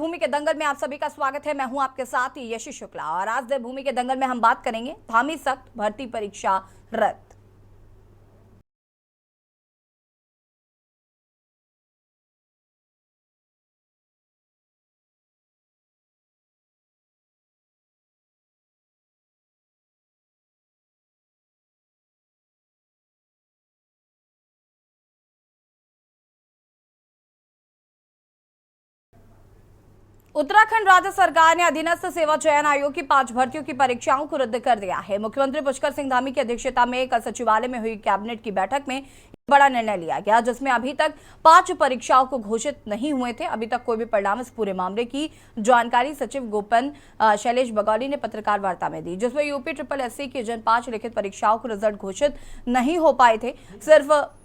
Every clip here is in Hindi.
देवभूमि के दंगल में आप सभी का स्वागत है। मैं हूं आपके साथ यशी शुक्ला और आज देवभूमि के दंगल में हम बात करेंगे धामी सख्त, भर्ती परीक्षा रद्द। उत्तराखंड राज्य सरकार ने अधीनस्थ सेवा चयन आयोग की 5 भर्तियों की परीक्षाओं को रद्द कर दिया है। मुख्यमंत्री पुष्कर सिंह धामी की अध्यक्षता में कल सचिवालय में हुई कैबिनेट की बैठक में बड़ा निर्णय लिया गया, जिसमें अभी तक 5 परीक्षाओं को घोषित नहीं हुए थे। अभी तक कोई भी परिणाम इस पूरे मामले की जानकारी सचिव गोपन शैलेश बगौली ने पत्रकार वार्ता में दी, जिसमें यूपी SSS की जिन 5 लिखित परीक्षाओं को रिजल्ट घोषित नहीं हो पाए थे, सिर्फ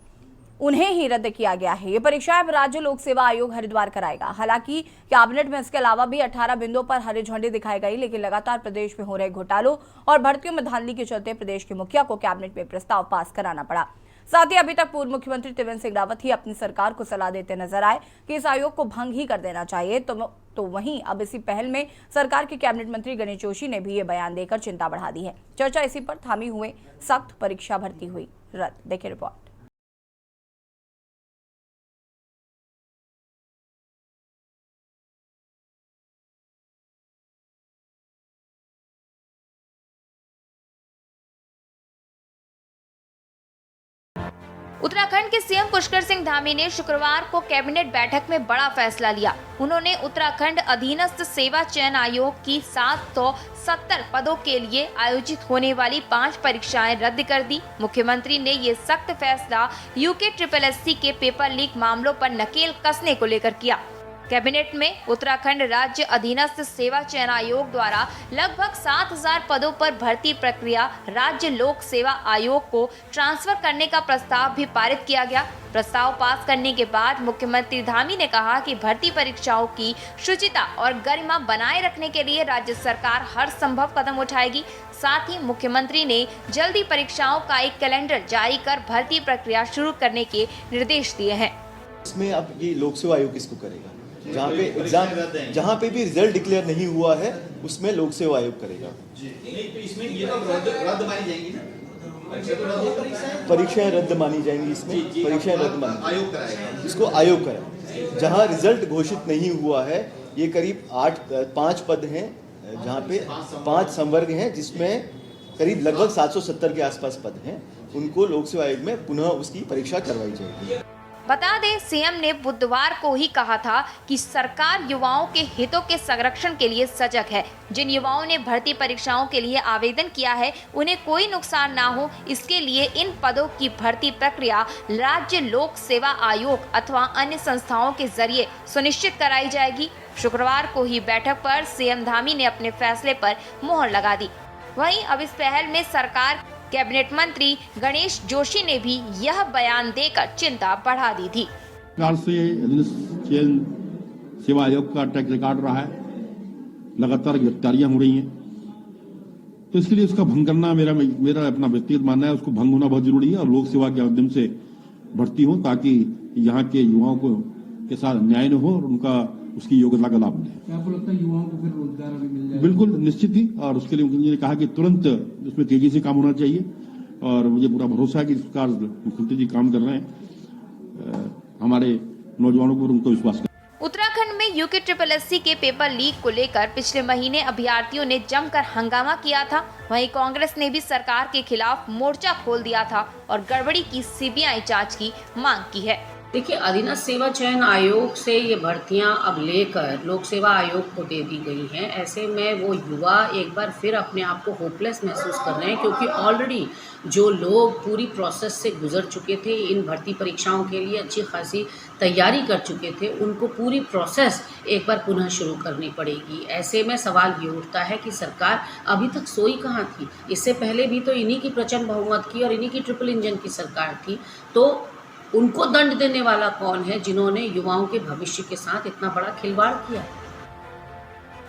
उन्हें ही रद्द किया गया है। ये परीक्षाएं अब राज्य लोक सेवा आयोग हरिद्वार कराएगा। हालांकि कैबिनेट में इसके अलावा भी 18 बिंदुओं पर हरी झंडी दिखाई गई, लेकिन लगातार प्रदेश में हो रहे घोटालों और भर्तियों में धांधली के चलते प्रदेश के मुखिया को कैबिनेट में प्रस्ताव पास कराना पड़ा। साथ ही अभी तक पूर्व मुख्यमंत्री त्रिवेंद्र सिंह रावत ही अपनी सरकार को सलाह देते नजर आए कि इस आयोग को भंग ही कर देना चाहिए। तो वहीं अब इसी पहल में सरकार के कैबिनेट मंत्री गणेश जोशी ने भी ये बयान देकर चिंता बढ़ा दी है। चर्चा इसी पर थामी हुए सख्त, परीक्षा भर्ती हुई रद्द। देखिए रिपोर्ट। उत्तराखंड के सीएम पुष्कर सिंह धामी ने शुक्रवार को कैबिनेट बैठक में बड़ा फैसला लिया। उन्होंने उत्तराखंड अधीनस्थ सेवा चयन आयोग की 770 पदों के लिए आयोजित होने वाली 5 परीक्षाएं रद्द कर दी। मुख्यमंत्री ने ये सख्त फैसला यूके SSS के पेपर लीक मामलों पर नकेल कसने को लेकर किया। कैबिनेट में उत्तराखंड राज्य अधीनस्थ सेवा चयन आयोग द्वारा लगभग 7000 पदों पर भर्ती प्रक्रिया राज्य लोक सेवा आयोग को ट्रांसफर करने का प्रस्ताव भी पारित किया गया। प्रस्ताव पास करने के बाद मुख्यमंत्री धामी ने कहा कि भर्ती परीक्षाओं की शुचिता और गरिमा बनाए रखने के लिए राज्य सरकार हर संभव कदम उठाएगी। साथ ही मुख्यमंत्री ने जल्दी परीक्षाओं का एक कैलेंडर जारी कर भर्ती प्रक्रिया शुरू करने के निर्देश दिए हैं। इसमें अब ये लोक सेवा आयोग किसको करेगा? जहाँ पे एग्जाम, जहाँ पे भी रिजल्ट डिक्लेयर नहीं हुआ है उसमें लोक सेवा आयोग करेगा। इसमें ये रद्द मानी जाएंगी ना, परीक्षाएं रद्द मानी जाएंगी। इसमें परीक्षाएं रद्द मानी आयोग कराएगा, इसको आयोग कराएगा। जहाँ रिजल्ट घोषित नहीं हुआ है, ये करीब 5 पद हैं, जहाँ पे 5 संवर्ग हैं, जिसमें करीब लगभग 770 के आसपास पद हैं। उनको लोक सेवा आयोग में पुनः उसकी परीक्षा करवाई जाएगी। बता दें, सीएम ने बुधवार को ही कहा था कि सरकार युवाओं के हितों के संरक्षण के लिए सजग है। जिन युवाओं ने भर्ती परीक्षाओं के लिए आवेदन किया है, उन्हें कोई नुकसान ना हो, इसके लिए इन पदों की भर्ती प्रक्रिया राज्य लोक सेवा आयोग अथवा अन्य संस्थाओं के जरिए सुनिश्चित कराई जाएगी। शुक्रवार को ही बैठक पर सीएम धामी ने अपने फैसले पर मोहर लगा दी। वहीं अब इस पहल में सरकार कैबिनेट मंत्री गणेश जोशी ने भी यह बयान देकर चिंता बढ़ा दी थी। सरकार से चयन सेवा आयोग का ट्रैक रिकॉर्ड रहा है, लगातार गिरफ्तारियां हो रही हैं, तो इसके लिए उसका भंग करना मेरा अपना व्यक्तिगत मानना है। उसको भंग होना बहुत जरूरी है और लोक सेवा के माध्यम से भर्ती हो, ताकि यहाँ के युवाओं को के साथ न्याय न हो और उनका उसकी योग्यता का लाभ मिले। आपको लगता है युवाओं को फिर रोजगार अभी मिल जाएगा? बिल्कुल निश्चित ही, और उसके लिए मुख्यमंत्री ने कहा कि तुरंत उसमें तेजी से काम होना चाहिए और मुझे पूरा भरोसा है कि सरकार मुख्यमंत्री जी काम कर रहे हैं। हमारे नौजवानों को उनको विश्वास कर। उत्तराखंड में यूके SSS के पेपर लीक को लेकर पिछले महीने अभ्यर्थियों ने जमकर हंगामा किया था। वहीं कांग्रेस ने भी सरकार के खिलाफ मोर्चा खोल दिया था और गड़बड़ी की CBI जांच की मांग की है। देखिए, अधीनस्थ सेवा चयन आयोग से ये भर्तियां अब लेकर लोक सेवा आयोग को दे दी गई हैं। ऐसे में वो युवा एक बार फिर अपने आप को होपलेस महसूस कर रहे हैं, क्योंकि ऑलरेडी जो लोग पूरी प्रोसेस से गुजर चुके थे, इन भर्ती परीक्षाओं के लिए अच्छी खासी तैयारी कर चुके थे, उनको पूरी प्रोसेस एक बार पुनः शुरू करनी पड़ेगी। ऐसे में सवाल ये उठता है कि सरकार अभी तक सोई कहाँ थी? इससे पहले भी तो इन्हीं की प्रचंड बहुमत की और इन्हीं की ट्रिपल इंजन की सरकार थी, तो उनको दंड देने वाला कौन है जिन्होंने युवाओं के भविष्य के साथ इतना बड़ा खिलवाड़ किया?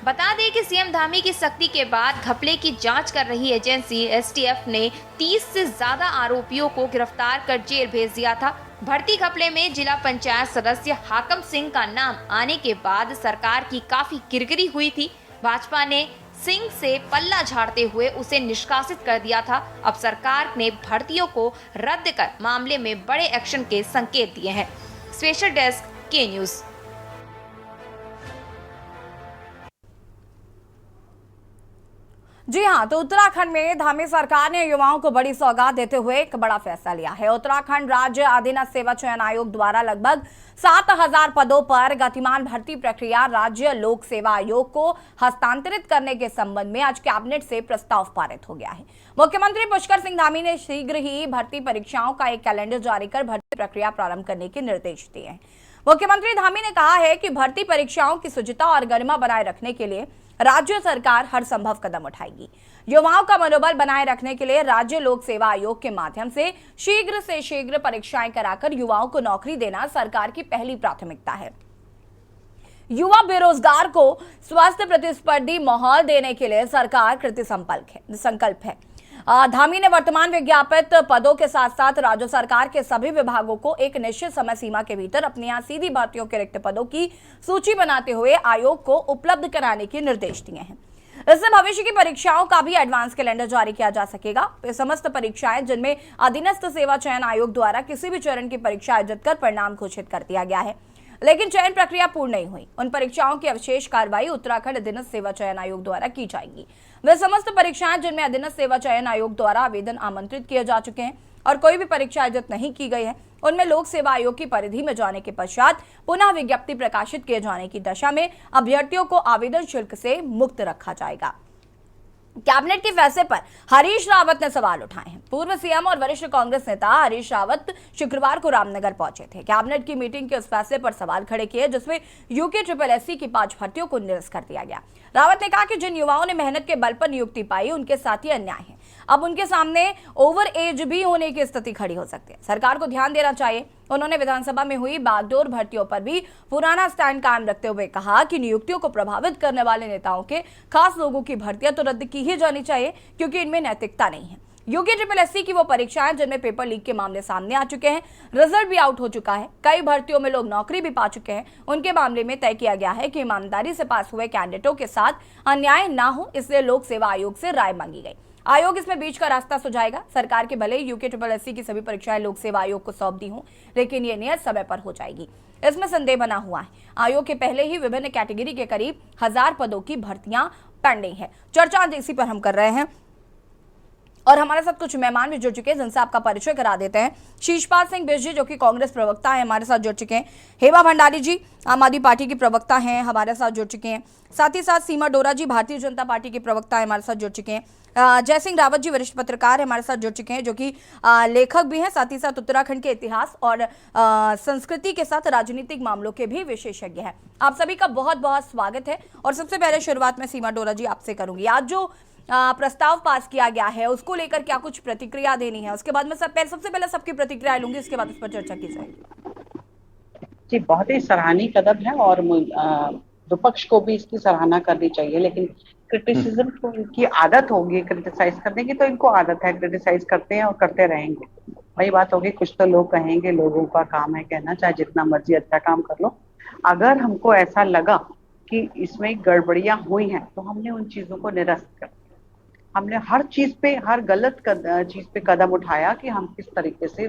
बता दें कि सीएम धामी की सख्ती के बाद घपले की जांच कर रही एजेंसी STF ने 30 से ज्यादा आरोपियों को गिरफ्तार कर जेल भेज दिया था। भर्ती घपले में जिला पंचायत सदस्य हाकम सिंह का नाम आने के बाद सरकार की काफी किरकिरी हुई थी। भाजपा ने सिंह से पल्ला झाड़ते हुए उसे निष्कासित कर दिया था। अब सरकार ने भर्तियों को रद्द कर मामले में बड़े एक्शन के संकेत दिए हैं। स्पेशल डेस्क के न्यूज़। जी हां, तो उत्तराखंड में धामी सरकार ने युवाओं को बड़ी सौगात देते हुए एक बड़ा फैसला लिया है। उत्तराखंड राज्य अधीनस्थ सेवा चयन आयोग द्वारा लगभग 7000 पदों पर गतिमान भर्ती प्रक्रिया राज्य लोक सेवा आयोग को हस्तांतरित करने के संबंध में आज कैबिनेट से प्रस्ताव पारित हो गया है। मुख्यमंत्री पुष्कर सिंह धामी ने शीघ्र ही भर्ती परीक्षाओं का एक कैलेंडर जारी कर भर्ती प्रक्रिया प्रारंभ करने के निर्देश दिए हैं। मुख्यमंत्री धामी ने कहा है कि भर्ती परीक्षाओं की शुचिता और गरिमा बनाए रखने के लिए राज्य सरकार हर संभव कदम उठाएगी। युवाओं का मनोबल बनाए रखने के लिए राज्य लोक सेवा आयोग के माध्यम से शीघ्र परीक्षाएं कराकर युवाओं को नौकरी देना सरकार की पहली प्राथमिकता है। युवा बेरोजगार को स्वस्थ प्रतिस्पर्धी माहौल देने के लिए सरकार कृत संकल्प है। धामी ने वर्तमान विज्ञापित पदों के साथ साथ राज्य सरकार के सभी विभागों को एक निश्चित समय सीमा के भीतर अपने यहाँ सीधी भर्तियों के रिक्त पदों की सूची बनाते हुए आयोग को उपलब्ध कराने के निर्देश दिए हैं। इससे भविष्य की परीक्षाओं का भी एडवांस कैलेंडर जारी किया जा सकेगा। ये समस्त परीक्षाएं जिनमें अधीनस्थ सेवा चयन आयोग द्वारा किसी भी चरण की परीक्षा आयोजित कर परिणाम घोषित कर दिया गया है, लेकिन चयन प्रक्रिया पूर्ण नहीं हुई, उन परीक्षाओं की अवशेष कार्रवाई उत्तराखंड अधीनस्थ सेवा चयन आयोग द्वारा की जाएगी। वे समस्त परीक्षाएं जिनमें अधीनस्थ सेवा चयन आयोग द्वारा आवेदन आमंत्रित किए जा चुके हैं और कोई भी परीक्षा आयोजित नहीं की गई है, उनमें लोक सेवा आयोग की परिधि में जाने के पश्चात पुनः विज्ञप्ति प्रकाशित किए जाने की दशा में अभ्यर्थियों को आवेदन शुल्क से मुक्त रखा जाएगा। कैबिनेट के फैसले पर हरीश रावत ने सवाल उठाए हैं। पूर्व सीएम और वरिष्ठ कांग्रेस नेता हरीश रावत शुक्रवार को रामनगर पहुंचे थे। कैबिनेट की मीटिंग के उस फैसले पर सवाल खड़े किए जिसमें यूके की 5 भर्तियों को निरस्त कर दिया गया। रावत ने कहा कि जिन युवाओं ने मेहनत के बल पर नियुक्ति पाई उनके साथ ही अन्याय है। अब उनके सामने ओवर एज भी होने की स्थिति खड़ी हो सकती है। सरकार को ध्यान देना चाहिए। उन्होंने विधानसभा में हुई बागडोर भर्तियों पर भी पुराना स्टैंड कायम रखते हुए कहा कि नियुक्तियों को प्रभावित करने वाले नेताओं के खास लोगों की भर्तियां तो रद्द की ही जानी चाहिए, क्योंकि इनमें नैतिकता नहीं है। यूके की वो परीक्षाएं जिनमें पेपर लीक के मामले सामने आ चुके हैं, रिजल्ट भी आउट हो चुका है, कई भर्तियों में लोग नौकरी भी पा चुके हैं, उनके मामले में तय किया गया है कि ईमानदारी से पास हुए कैंडिडेटों के साथ अन्याय ना हो, इसलिए लोक सेवा आयोग से राय मांगी गई। आयोग इसमें बीच का रास्ता सुझाएगा। सरकार के भले यूके की सभी परीक्षाएं लोक सेवा आयोग को सौंप दी हों, लेकिन ये नियत समय पर हो जाएगी, इसमें संदेह बना हुआ है। आयोग के पहले ही विभिन्न कैटेगरी के करीब 1000 पदों की भर्तियां पेंडिंग है। चर्चा इसी पर हम कर रहे हैं और हमारे साथ कुछ मेहमान भी जुड़ चुके हैं जिनसे आपका परिचय करा देते हैं। शीशपाल सिंह बिष्ट जी जो कि कांग्रेस प्रवक्ता है, हमारे साथ जुड़ चुके हैं। हेमा भंडारी जी आम आदमी पार्टी की प्रवक्ता हैं, हमारे साथ जुड़ चुके हैं। साथ ही साथ सीमा डोरा जी भारतीय जनता पार्टी की प्रवक्ता है, हमारे साथ जुड़ चुके हैं। जय सिंह रावत जी वरिष्ठ पत्रकार हमारे साथ जुड़ चुके हैं, जो कि लेखक भी हैं, साथ ही साथ उत्तराखंड के इतिहास और संस्कृति के साथ राजनीतिक मामलों के भी विशेषज्ञ हैं। आप सभी का बहुत बहुत स्वागत है। और सबसे पहले शुरुआत में सीमा डोरा जी आपसे करूंगी। आज जो प्रस्ताव पास किया गया है उसको लेकर क्या कुछ प्रतिक्रिया देनी है, उसके बाद मैं सबसे पहले सबकी प्रतिक्रिया लूंगी, उसके बाद उस पर चर्चा की जाएगी। जी, बहुत ही सराहनीय कदम है और विपक्ष को भी इसकी सराहना करनी चाहिए, लेकिन क्रिटिसिज्म को इनकी आदत होगी, क्रिटिसाइज करने की तो इनको आदत है, क्रिटिसाइज करते हैं और करते रहेंगे। वही बात होगी, कुछ तो लोग कहेंगे, लोगों का काम है कहना, चाहे जितना मर्जी अच्छा काम कर लो। अगर हमको ऐसा लगा कि इसमें गड़बड़ियां हुई हैं तो हमने उन चीजों को निरस्त कर, हमने हर चीज पे, हर गलत चीज पे कदम उठाया कि हम किस तरीके से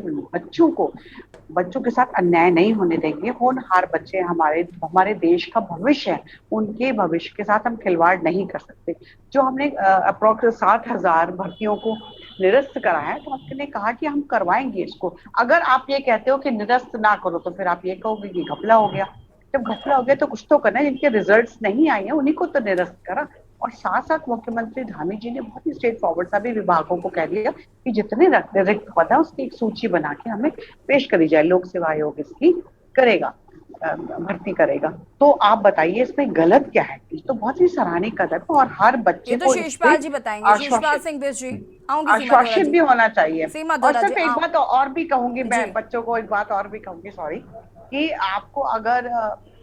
बच्चों के साथ अन्याय नहीं होने देंगे। होनहार बच्चे हमारे देश का भविष्य है, उनके भविष्य के साथ हम खिलवाड़ नहीं कर सकते। जो हमने अप्रोक्स 7000 भर्तियों को निरस्त करा है, तो हमने कहा कि हम करवाएंगे इसको। अगर आप ये कहते हो कि निरस्त ना करो तो फिर आप ये कहोगे कि घपला हो गया। जब घपला हो गया तो कुछ तो करना है, जिनके रिजल्ट्स नहीं आए हैं उन्हीं को तो निरस्त करा। और साथ साथ मुख्यमंत्री धामी जी ने बहुत ही स्ट्रेट फॉरवर्ड सभी विभागों को कह दिया कि जितने रिक्त पद है उसकी एक सूची बना के हमें पेश करी जाए, लोक सेवा आयोग इसकी करेगा, भर्ती करेगा। तो आप बताइए इसमें गलत क्या है? तो बहुत ही सराहनीय कदम है और हर बच्चे को शीशपाल जी बताएंगे, शीशपाल सिंह बिष्ट जी आश्वासित भी होना चाहिए। और सिर्फ एक बात और भी कहूंगी, मैं बच्चों को एक बात और भी कहूंगी, सॉरी, कि आपको अगर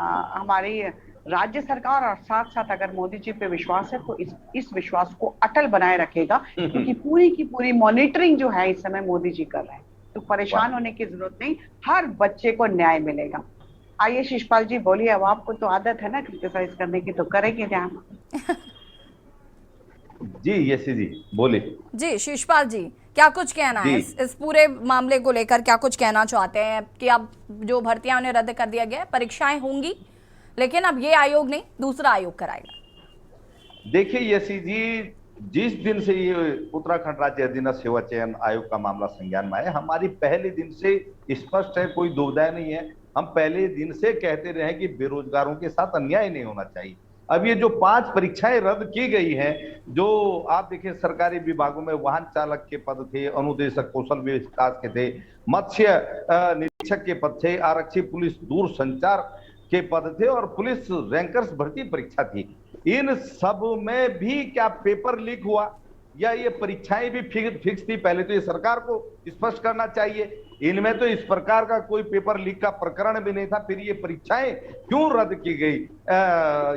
हमारी राज्य सरकार और साथ साथ अगर मोदी जी पे विश्वास है तो इस विश्वास को अटल बनाए रखेगा, क्योंकि पूरी की पूरी मॉनिटरिंग जो है इस समय मोदी जी कर रहे हैं। तो परेशान होने की जरूरत नहीं, हर बच्चे को न्याय मिलेगा। आइए शिषपाल जी बोलिए, अब आपको तो आदत है ना क्रिटिसाइज करने की, तो करेंगे ध्यान। जी यशी जी बोलिए। जी शिषपाल जी, क्या कुछ कहना है इस पूरे मामले को लेकर, क्या कुछ कहना चाहते हैं कि अब जो भर्तियां उन्हें रद्द कर दिया गया है, परीक्षाएं होंगी लेकिन अब ये आयोग नहीं दूसरा आयोग कराएगा? देखिए यशी जी, जिस दिन से ये उत्तराखंड राज्य अधीनस्थ सेवा चयन आयोग का मामला संज्ञान में आया, हमारी पहले दिन से स्पष्ट है, कोई दुविधा नहीं है। हम पहले दिन से कहते रहे कि बेरोजगारों के साथ अन्याय नहीं होना चाहिए। अब ये जो 5 परीक्षाएं रद्द की गई हैं, जो आप देखिए सरकारी विभागों में वाहन चालक के पद थे, अनुदेशक कौशल विकास के थे, मत्स्य निरीक्षक के पद थे, आरक्षी पुलिस दूरसंचार के पद थे और पुलिस रैंकर्स भर्ती परीक्षा थी। इन सब में भी क्या पेपर लीक हुआ या ये परीक्षाएं भी फिक्स थी? पहले तो ये सरकार को स्पष्ट करना चाहिए। इनमें तो इस प्रकार का कोई पेपर लीक का प्रकरण भी नहीं था, फिर ये परीक्षाएं क्यों रद्द की गई?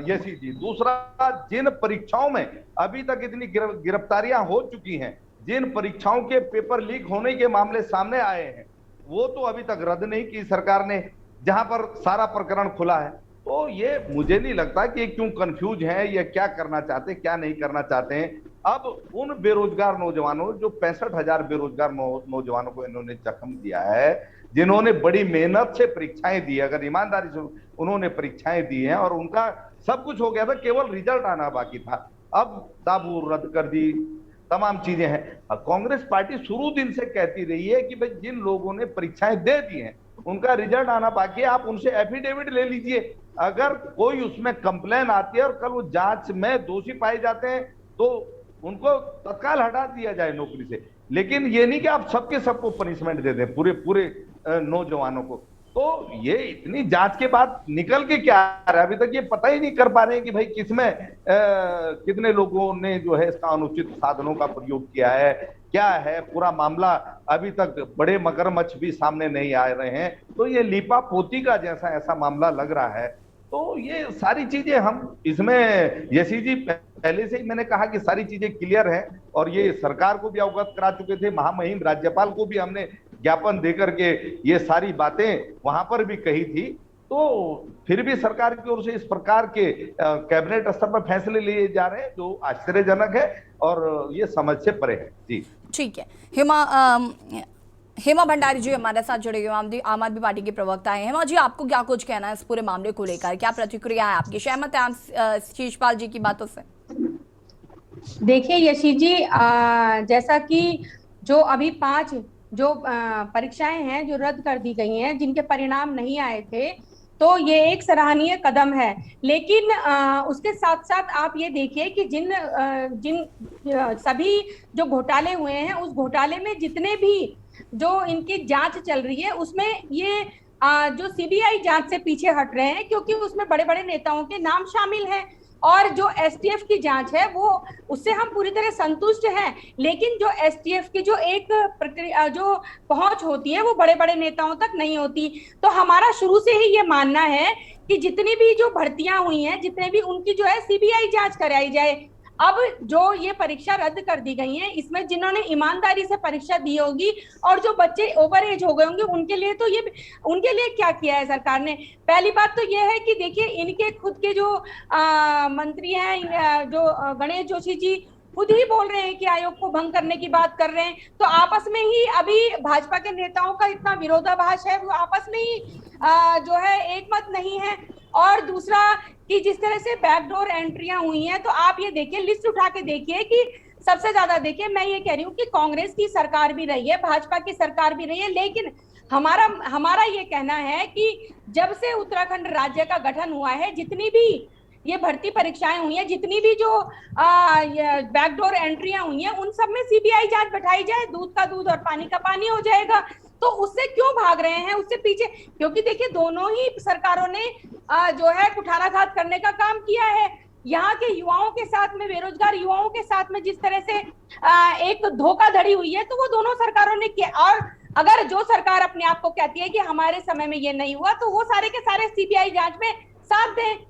यशी जी, दूसरा, जिन परीक्षाओं में अभी तक इतनी गिरफ्तारियां हो चुकी हैं, जिन परीक्षाओं के पेपर लीक होने के मामले सामने आए हैं, वो तो अभी तक रद्द नहीं की सरकार ने, जहां पर सारा प्रकरण खुला है। तो ये मुझे नहीं लगता कि क्यों कंफ्यूज है या क्या करना चाहते क्या नहीं करना चाहते हैं। अब उन बेरोजगार नौजवानों, जो 65,000 बेरोजगार नौजवानों को इन्होंने जख्म दिया है, जिन्होंने बड़ी मेहनत से परीक्षाएं दी, अगर ईमानदारी से उन्होंने परीक्षाएं दी हैं और उनका सब कुछ हो गया था, केवल रिजल्ट आना बाकी था, अब ताबू रद्द कर दी, तमाम चीजें हैं। कांग्रेस पार्टी शुरू दिन से कहती रही है कि भाई जिन लोगों ने परीक्षाएं दे दी हैं उनका रिजल्ट आना बाकी है, आप उनसे एफिडेविट ले लीजिए। अगर कोई उसमें कंप्लेन आती है और कल वो जांच में दोषी पाए जाते हैं तो उनको तत्काल हटा दिया जाए नौकरी से। लेकिन ये नहीं कि आप सबके सबको पनिशमेंट दे दें, पूरे नौजवानों को। तो ये इतनी जांच के बाद निकल के क्या आ रहा है, अभी तक ये पता ही नहीं कर पा रहे हैं कि भाई किसमें कितने लोगों ने जो है इसका अनुचित साधनों का प्रयोग किया है, क्या है पूरा मामला। अभी तक बड़े मगरमच्छ भी सामने नहीं आ रहे हैं, तो ये लीपा पोती का जैसा ऐसा मामला लग रहा है। तो ये सारी चीजें हम इसमें, यशी जी पहले से ही मैंने कहा कि सारी चीजें क्लियर हैं और ये सरकार को भी अवगत करा चुके थे, महामहिम राज्यपाल को भी हमने ज्ञापन देकर के ये सारी बातें वहां पर भी कही थी। तो फिर भी सरकार की ओर से इस प्रकार के कैबिनेट स्तर पर फैसले लिए जा रहे हैं जो आश्चर्यजनक है और ये समझ से परे है। जी ठीक है। हेमा भंडारी जी हमारे साथ जुड़े हुए, आम आदमी पार्टी के प्रवक्ता हैं। हेमा जी, आपको क्या कुछ कहना है इस पूरे मामले को लेकर, क्या प्रतिक्रिया है आपकी? सहमत है आप शिषपाल जी की बातों से? देखिए यशी जी, जैसा कि जो अभी 5 जो परीक्षाएं हैं जो रद्द कर दी गई हैं, जिनके परिणाम नहीं आए थे, तो ये एक सराहनीय कदम है। लेकिन उसके साथ साथ आप ये देखिए कि जिन सभी जो घोटाले हुए हैं, उस घोटाले में जितने भी जो इनकी जांच चल रही है, उसमें ये जो सीबीआई जांच से पीछे हट रहे हैं, क्योंकि उसमें बड़े बड़े नेताओं के नाम शामिल हैं। और जो एसटीएफ की जांच है वो, उससे हम पूरी तरह संतुष्ट हैं, लेकिन जो एसटीएफ की जो एक प्रक्रिया, जो पहुंच होती है, वो बड़े बड़े नेताओं तक नहीं होती। तो हमारा शुरू से ही ये मानना है कि जितनी भी जो भर्तियां हुई हैं, जितने भी उनकी जो है सीबीआई जांच कराई जाए। अब जो ये परीक्षा रद्द कर दी गई है, इसमें जिन्होंने ईमानदारी से परीक्षा दी होगी और जो बच्चे ओवर एज हो गए होंगे, उनके लिए तो ये, उनके लिए क्या किया है सरकार ने? पहली बात तो ये है कि देखिए, इनके खुद के जो मंत्री हैं, जो गणेश जोशी जी, खुद ही बोल रहे हैं कि आयोग को भंग करने की बात कर रहे हैं। तो आपस में ही अभी भाजपा के नेताओं का इतना विरोधाभास है, वो आपस में ही जो है एक मत नहीं है। और दूसरा कि जिस तरह से बैकडोर एंट्रियां हुई हैं, तो आप ये देखिए, लिस्ट उठा के देखिए कि सबसे ज्यादा, देखिए मैं ये कह रही हूँ कि कांग्रेस की सरकार भी रही है, भाजपा की सरकार भी रही है, लेकिन हमारा ये कहना है कि जब से उत्तराखंड राज्य का गठन हुआ है, जितनी भी ये भर्ती परीक्षाएं हुई हैं, जितनी भी जो बैकडोर एंट्रियां हुई हैं, उन सब में सीबीआई जांच बैठाई जाए, दूध का दूध और पानी का पानी हो जाएगा। तो उससे क्यों भाग रहे हैं, उससे पीछे? क्योंकि देखिए, दोनों ही सरकारों ने जो है कुठाराघात करने का काम किया है। यहाँ के युवाओं के साथ में, बेरोजगार युवाओं के साथ में जिस तरह से एक धोखाधड़ी हुई है, तो वो दोनों सरकारों ने किया। और अगर जो सरकार अपने आप को कहती है कि हमारे समय में ये नहीं हुआ, तो वो सारे के सारे सीबीआई जांच में साथ दें,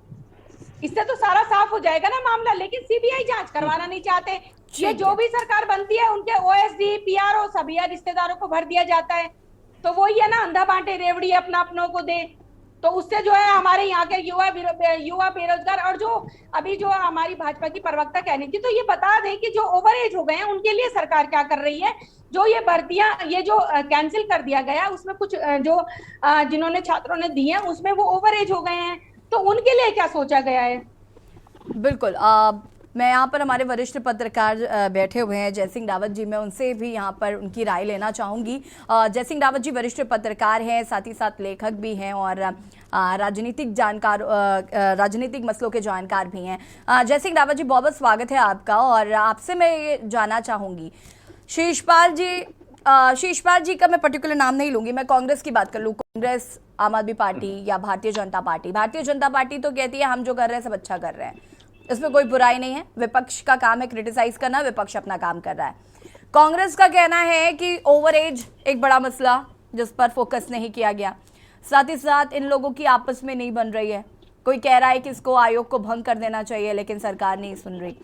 इससे तो सारा साफ हो जाएगा ना मामला। लेकिन सीबीआई जांच करवाना नहीं चाहते। ये जो भी सरकार बनती है, उनके ओएसडी, पीआरओ, सभी रिश्तेदारों को भर दिया जाता है। तो वो ही है ना, अंधा बांटे रेवड़ी अपना अपनों को दे। तो उससे जो है हमारे यहाँ के युवा बेरोजगार, और जो अभी जो हमारी भाजपा की प्रवक्ता कहनी थी, तो ये बता दें कि जो ओवर एज हो गए हैं उनके लिए सरकार क्या कर रही है। जो ये भर्तियां ये जो कैंसिल कर दिया गया, उसमें कुछ जो जिन्होंने छात्रों ने दी है उसमें वो ओवर एज हो गए हैं, तो उनके लिए क्या सोचा गया है। बिल्कुल। मैं यहाँ पर हमारे वरिष्ठ पत्रकार बैठे हुए हैं, जयसिंह रावत जी, मैं उनसे भी यहाँ पर उनकी राय लेना चाहूँगी। जयसिंह रावत जी वरिष्ठ पत्रकार हैं, साथ ही साथ लेखक भी हैं और राजनीतिक मसलों के जानकार भी हैं। जयसिंह रावत जी, बहुत बहुत स्वागत है आपका। और आपसे मैं ये जानना चाहूँगी, शीशपाल जी का मैं पर्टिकुलर नाम नहीं लूँगी, मैं कांग्रेस की बात कर लूँ, कांग्रेस, आम आदमी पार्टी या भारतीय जनता पार्टी। भारतीय जनता पार्टी तो कहती है हम जो कर रहे हैं सब अच्छा कर रहे हैं, इसमें कोई बुराई नहीं है, विपक्ष का काम है क्रिटिसाइज करना, विपक्ष अपना काम कर रहा है। कांग्रेस का कहना है कि ओवर एज एक बड़ा मसला जिस पर फोकस नहीं किया गया, साथ ही साथ इन लोगों की आपस में नहीं बन रही है। कोई कह रहा है कि इसको आयोग को भंग कर देना चाहिए, लेकिन सरकार नहीं सुन रही।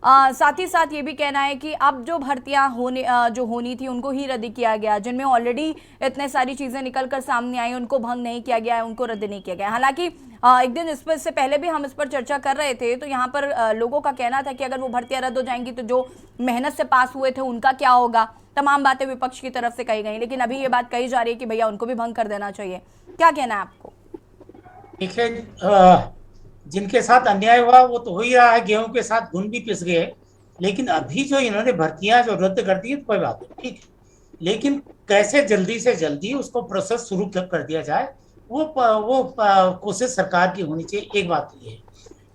साथ ही साथ ये भी कहना है कि अब जो भर्तियां जो होनी थी उनको ही रद्द किया गया, जिनमें ऑलरेडी इतने सारी चीज़ें निकल कर सामने आई, उनको भंग नहीं किया गया है, उनको रद्द नहीं किया गया। हालांकि एक दिन इससे पहले भी हम इस पर चर्चा कर रहे थे, तो यहाँ पर लोगों का कहना था कि अगर वो भर्तियां रद्द हो जाएंगी तो जो मेहनत से पास हुए थे उनका क्या होगा। तमाम बातें विपक्ष की तरफ से कही गई, लेकिन अभी ये बात कही जा रही है कि भैया उनको भी भंग कर देना चाहिए। क्या कहना है आपको? देखिए, जिनके साथ अन्याय हुआ वो तो हो ही रहा है, गेहूं के साथ घुन भी पिस गए। लेकिन अभी जो इन्होंने भर्तियां जो रद्द कर दी है, कोई बात नहीं, ठीक है, लेकिन कैसे जल्दी से जल्दी उसको प्रोसेस शुरू कर दिया जाए, वो कोशिश सरकार की होनी चाहिए। एक बात तो ये है,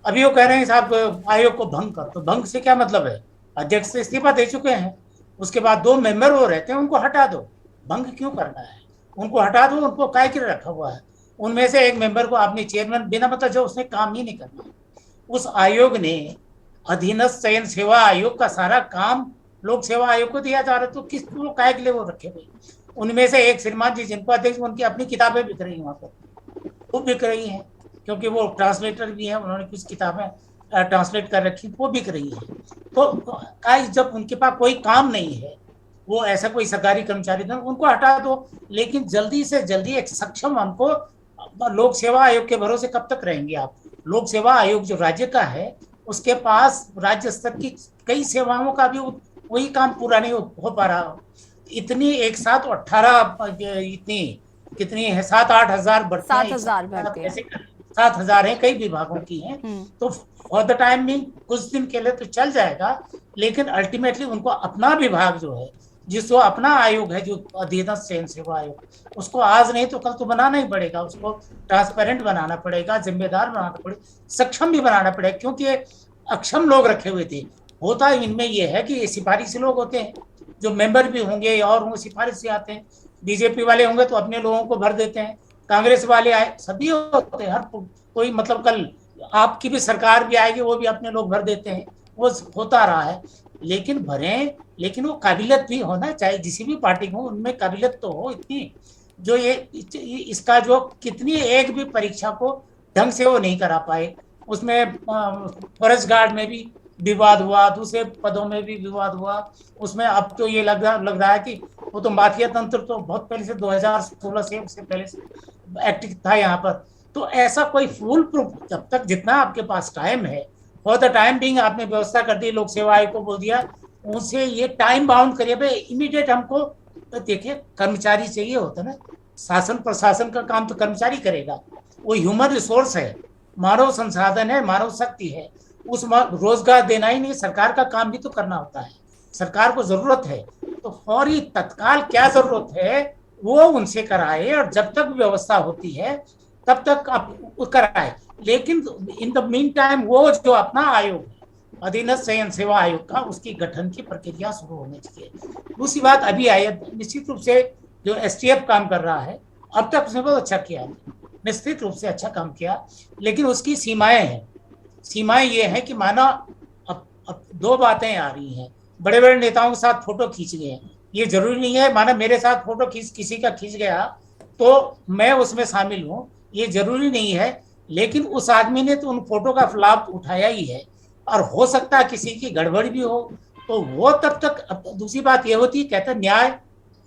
अभी वो कह रहे हैं साहब आयोग को भंग कर, तो भंग से क्या मतलब है? अध्यक्ष से इस्तीफा दे चुके हैं, उसके बाद 2 मेंबर वो रहते हैं, उनको हटा दो। भंग क्यों करना है? उनको हटा दो, उनको काय के रखा हुआ है। उनमें से एक मेंबर को आपने चेयरमैन बिना मतलब जो उसने काम ही नहीं करना। उस आयोग ने अधीनस्थ चयन सेवा आयोग का सारा काम लोक सेवा आयोग को दिया जा रहा है, तो किस वो काय के लिए वो रखे हुए? उनमें से एक श्रीमान जी जिनको अध्यक्ष, उनकी अपनी किताबें बिक रही हैं वहाँ पर, वो बिक रही हैं क्योंकि वो ट्रांसलेटर भी हैं, उन्होंने कुछ किताबें ट्रांसलेट कर रखी, वो बिक रही है। तो जब उनके पास कोई काम नहीं है, वो ऐसा कोई सरकारी कर्मचारी था, उनको हटा दो। लेकिन जल्दी से जल्दी एक सक्षम हमको लोक सेवा आयोग के भरोसे कब तक रहेंगे आप? लोक सेवा आयोग जो राज्य का है, उसके पास राज्य स्तर की कई सेवाओं का भी वही काम पूरा नहीं हो पा रहा। इतनी एक साथ 18 इतनी कितनी है 7-8 हजार भर्तियां, 7,000 है, कई विभागों की हैं। तो फॉर द टाइम भी कुछ दिन के लिए तो चल जाएगा, लेकिन अल्टीमेटली उनको अपना विभाग जो है, जिसको अपना आयोग है, जो अधीनस्थ चयन सेवा आयोग, उसको आज नहीं तो कल तो बनाना ही पड़ेगा। उसको ट्रांसपेरेंट बनाना पड़ेगा, जिम्मेदार बनाना पड़ेगा, सक्षम भी बनाना पड़ेगा, क्योंकि अक्षम लोग रखे हुए थे। होता इनमें यह है कि ये सिफारिशी लोग होते हैं, जो मेंबर भी होंगे और होंगे सिफारिश से आते हैं। बीजेपी वाले होंगे तो अपने लोगों को भर देते हैं, कांग्रेस वाले आए, सभी होते हैं, हर कोई मतलब कल आपकी भी सरकार भी आएगी, वो भी अपने लोग भर देते हैं, वो होता रहा है। लेकिन भरें, लेकिन वो काबिलियत भी होना चाहिए, किसी भी पार्टी को उनमें काबिलियत तो हो इतनी, जो ये इसका जो कितनी एक भी परीक्षा को ढंग से वो नहीं करा पाए। उसमें फॉरेस्ट गार्ड में भी विवाद हुआ, दूसरे पदों में भी विवाद हुआ। उसमें अब तो ये लग रहा है कि वो तो माफिया तंत्र तो बहुत पहले से 2016 से उससे पहले से एक्टिव था यहाँ पर। तो ऐसा कोई फुल प्रूफ, जब तक जितना आपके पास टाइम है, फॉर द टाइम बिंग आपने व्यवस्था कर दी, लोक सेवा आयोग को बोल दिया उनसे ये टाइम बाउंड करिए भाई, इमीडिएट हमको तो देखिए कर्मचारी चाहिए होता ना, शासन प्रशासन का काम तो कर्मचारी करेगा, वो ह्यूमन रिसोर्स है, मानव संसाधन है, मानव शक्ति है, उस रोजगार देना ही नहीं, सरकार का काम भी तो करना होता है, सरकार को जरूरत है। तो फौरी तत्काल क्या जरूरत है वो उनसे कराए, और जब तक व्यवस्था होती है तब तक आप कराए। लेकिन इन द मीन टाइम वो जो अपना आयोग है, अधीनस्थ चयन सेवा आयोग का, उसकी गठन की प्रक्रिया शुरू होनी चाहिए। दूसरी बात अभी आई, निश्चित रूप से जो STF काम कर रहा है, अब तक उसने बहुत अच्छा किया, निश्चित रूप से अच्छा काम किया, लेकिन उसकी सीमाएं हैं। सीमाएं ये हैं कि माना अब 2 बातें आ रही हैं, बड़े बड़े नेताओं के साथ फोटो खींच गए, ये जरूरी नहीं है माना मेरे साथ फोटो किसी का खींच गया तो मैं उसमें शामिल हूँ, ये जरूरी नहीं है। लेकिन उस आदमी ने तो उन फोटो का लाभ उठाया ही है, और हो सकता है किसी की गड़बड़ी भी हो, तो वो तब तक। दूसरी बात ये होती है, कहते हैं न्याय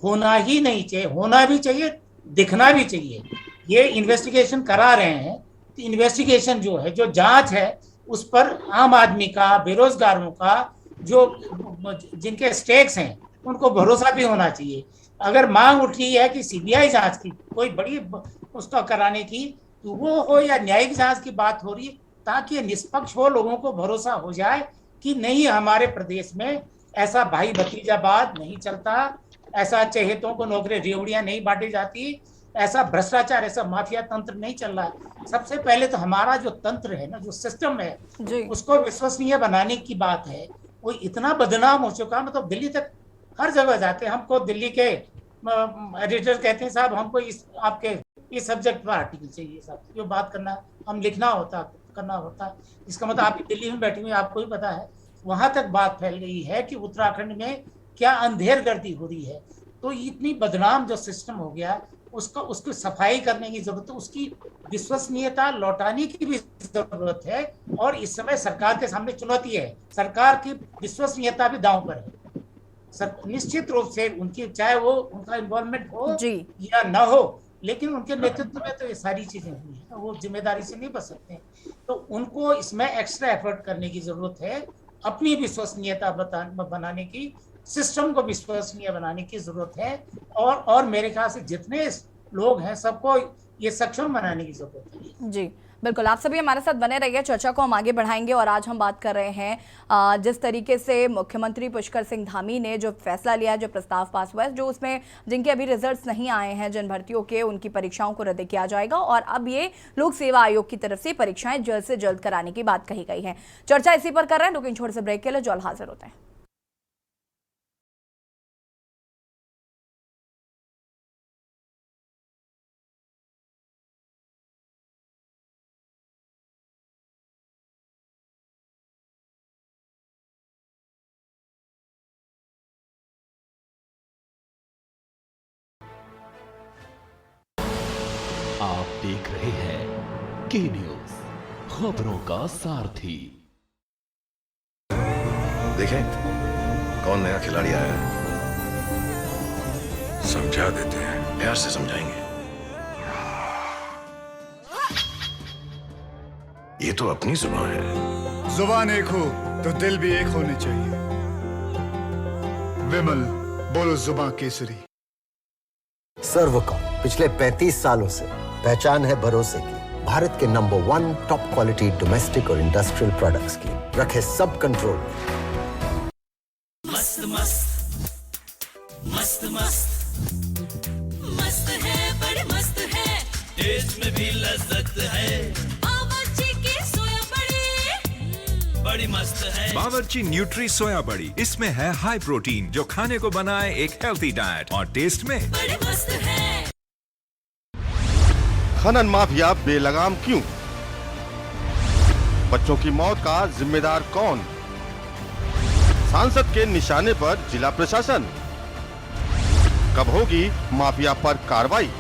होना ही नहीं चाहिए, होना भी चाहिए, दिखना भी चाहिए। ये इन्वेस्टिगेशन करा रहे हैं तो इन्वेस्टिगेशन जो है, जो जांच है, उस पर आम आदमी का, बेरोजगारों का, जो जिनके स्टेक्स हैं, उनको भरोसा भी होना चाहिए। अगर मांग उठ रही है कि सीबीआई जांच की, कोई बड़ी उसका कराने की, तो वो हो, या न्यायिक जांच की बात हो रही है, ताकि ये निष्पक्ष हो, लोगों को भरोसा हो जाए कि नहीं, हमारे प्रदेश में ऐसा भाई भतीजावाद नहीं चलता, ऐसा चहेतों को नौकरी रेवड़ियां नहीं बांटी जाती, ऐसा भ्रष्टाचार, ऐसा माफिया तंत्र नहीं चल रहा है। सबसे पहले तो हमारा जो तंत्र है ना, जो सिस्टम है, उसको विश्वसनीय बनाने की बात है। वो इतना बदनाम हो चुका, मतलब दिल्ली तक हर जगह जाते हैं, हमको दिल्ली के एडिटर कहते हैं, साहब हमको आपके इस सब्जेक्ट पर आर्टिकल चाहिए, साहब जो बात करना, हम लिखना होता, करना होता। इसका मतलब आप दिल्ली में बैठे हुए, आपको ही पता है, वहां तक बात फैल गई है कि उत्तराखंड में क्या अंधेरगर्दी हो रही है। तो इतनी बदनाम जो सिस्टम हो गया, उसकी सफाई करने की जरूरत है, उसकी विश्वसनीयता लौटाने की भी जरूरत है। और इस समय सरकार के सामने चुनौती है, सरकार की विश्वसनीयता भी दांव पर है। निश्चित रूप से उनकी, चाहे वो उनका इन्वॉल्वमेंट हो या ना हो, लेकिन उनके नेतृत्व में तो ये सारी चीजें हुई हैं, वो जिम्मेदारी से नहीं बच सकते। तो उनको इसमें एक्स्ट्रा एफर्ट करने की जरूरत है, अपनी विश्वसनीयता बनाने की, सिस्टम को विश्वसनीय बनाने की जरूरत है। और मेरे ख्याल से जितने लोग हैं, सबको ये सक्षम बनाने की जरूरत है। जी बिल्कुल, आप सभी हमारे साथ बने रहिए, चर्चा को हम आगे बढ़ाएंगे। और आज हम बात कर रहे हैं जिस तरीके से मुख्यमंत्री पुष्कर सिंह धामी ने जो फैसला लिया है, जो प्रस्ताव पास हुआ है, जो उसमें जिनके अभी रिजल्ट्स नहीं आए हैं, जिन भर्तियों के, उनकी परीक्षाओं को रद्द किया जाएगा और अब ये लोक सेवा आयोग की तरफ से परीक्षाएं जल्द से जल्द कराने की बात कही गई है। चर्चा इसी पर कर रहे हैं, लेकिन छोटे से ब्रेक के लिए जल्द हाजिर होते हैं। आप देख रहे हैं के न्यूज, खबरों का सारथी। देखें कौन नया खिलाड़ी आया है, समझा देते हैं, प्यार से समझाएंगे। ये तो अपनी जुबान है। जुबान एक हो तो दिल भी एक होने चाहिए। विमल, बोलो जुबान केसरी। सर्वकॉम पिछले 35 सालों से पहचान है भरोसे की, भारत के नंबर 1 टॉप क्वालिटी डोमेस्टिक और इंडस्ट्रियल प्रोडक्ट्स की। रखे सब कंट्रोल में। मस्त मस्त मस्त मस्त मस्त है, बड़ी मस्त है, टेस्ट में भी लज्जत है। बावर्ची की सोया बड़ी मस्त है। बावर्ची न्यूट्री सोया बड़ी, इसमें है हाई प्रोटीन जो खाने को बनाए एक हेल्थी डाइट, और टेस्ट में बड़ी मस्त है। खनन माफिया बेलगाम क्यों? बच्चों की मौत का जिम्मेदार कौन? सांसद के निशाने पर जिला प्रशासन। कब होगी माफिया पर कार्रवाई?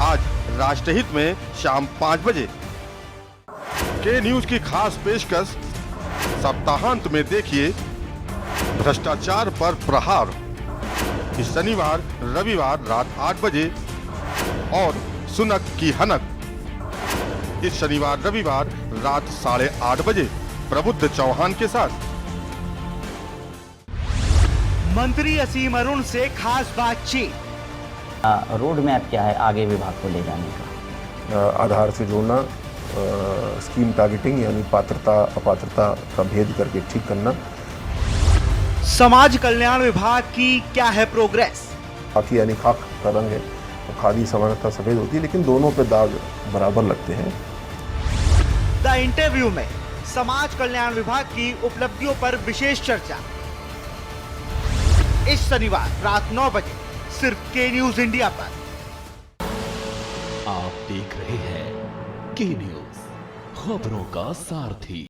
आज राष्ट्रहित में शाम 5 बजे के न्यूज की खास पेशकश। सप्ताहांत में देखिए भ्रष्टाचार पर प्रहार, इस शनिवार रविवार रात 8 बजे, और सुनक की हनक इस शनिवार रविवार रात 8:30 बजे प्रबुद्ध चौहान के साथ। मंत्री असीम अरुण से खास बातचीत। रोड मैप क्या है आगे विभाग को ले जाने का? आधार से जोड़ना, स्कीम टारगेटिंग यानी पात्रता अपात्रता का भेद करके ठीक करना। समाज कल्याण विभाग की क्या है प्रोग्रेस? खाकी यानी खाक का रंग है, तो खादी सामान्यतः सफेद होती है, लेकिन दोनों पे दाग बराबर लगते हैं। द इंटरव्यू में समाज कल्याण विभाग की उपलब्धियों पर विशेष चर्चा, इस शनिवार रात 9 बजे सिर्फ के न्यूज इंडिया पर। आप देख रहे हैं के न्यूज, खबरों का सारथी।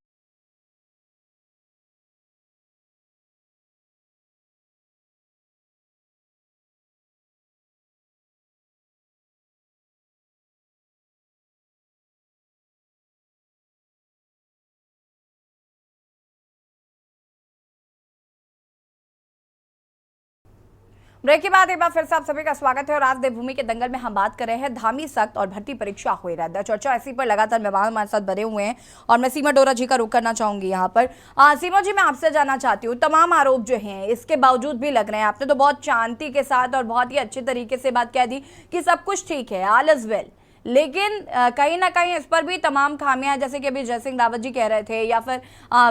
ब्रेक के बाद एक बार फिर से आप सभी का स्वागत है और आज देवभूमि के दंगल में हम बात कर रहे हैं धामी सख्त और भर्ती परीक्षा हुई रद्द। चर्चा ऐसी पर लगातार मेहमान हमारे साथ बने हुए हैं और मैं सीमा डोरा जी का रुख करना चाहूंगी यहाँ पर। सीमा जी, मैं आपसे जानना चाहती हूँ, तमाम आरोप जो हैं इसके बावजूद भी लग रहे हैं, आपने तो बहुत शांति के साथ और बहुत ही अच्छे तरीके से बात कह दी कि सब कुछ ठीक है, ऑल इज वेल, लेकिन कहीं ना कहीं इस पर भी तमाम खामियां, जैसे कि अभी जय सिंह रावत जी कह रहे थे या फिर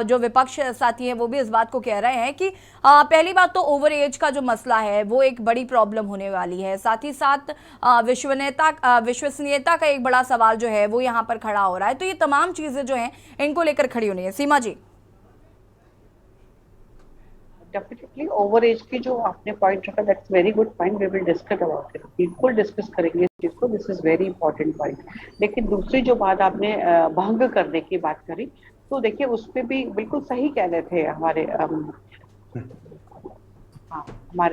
जो विपक्ष साथी हैं वो भी इस बात को कह रहे हैं कि पहली बात तो ओवर एज का जो मसला है वो एक बड़ी प्रॉब्लम होने वाली है, साथ ही साथ विश्वसनीयता का एक बड़ा सवाल जो है वो यहाँ पर खड़ा हो रहा है। तो ये तमाम चीजें जो हैं इनको लेकर खड़ी होनी है। Seema ji. Definitely over age की जो आपने पॉइंट रखा, that's very good point, we will discuss about it, बिल्कुल डिस्कस करेंगे इस चीज को, this is very important point. लेकिन दूसरी जो बात आपने भंग करने की बात करी, तो देखिए उस पर भी बिल्कुल सही कह रहे थे हमारे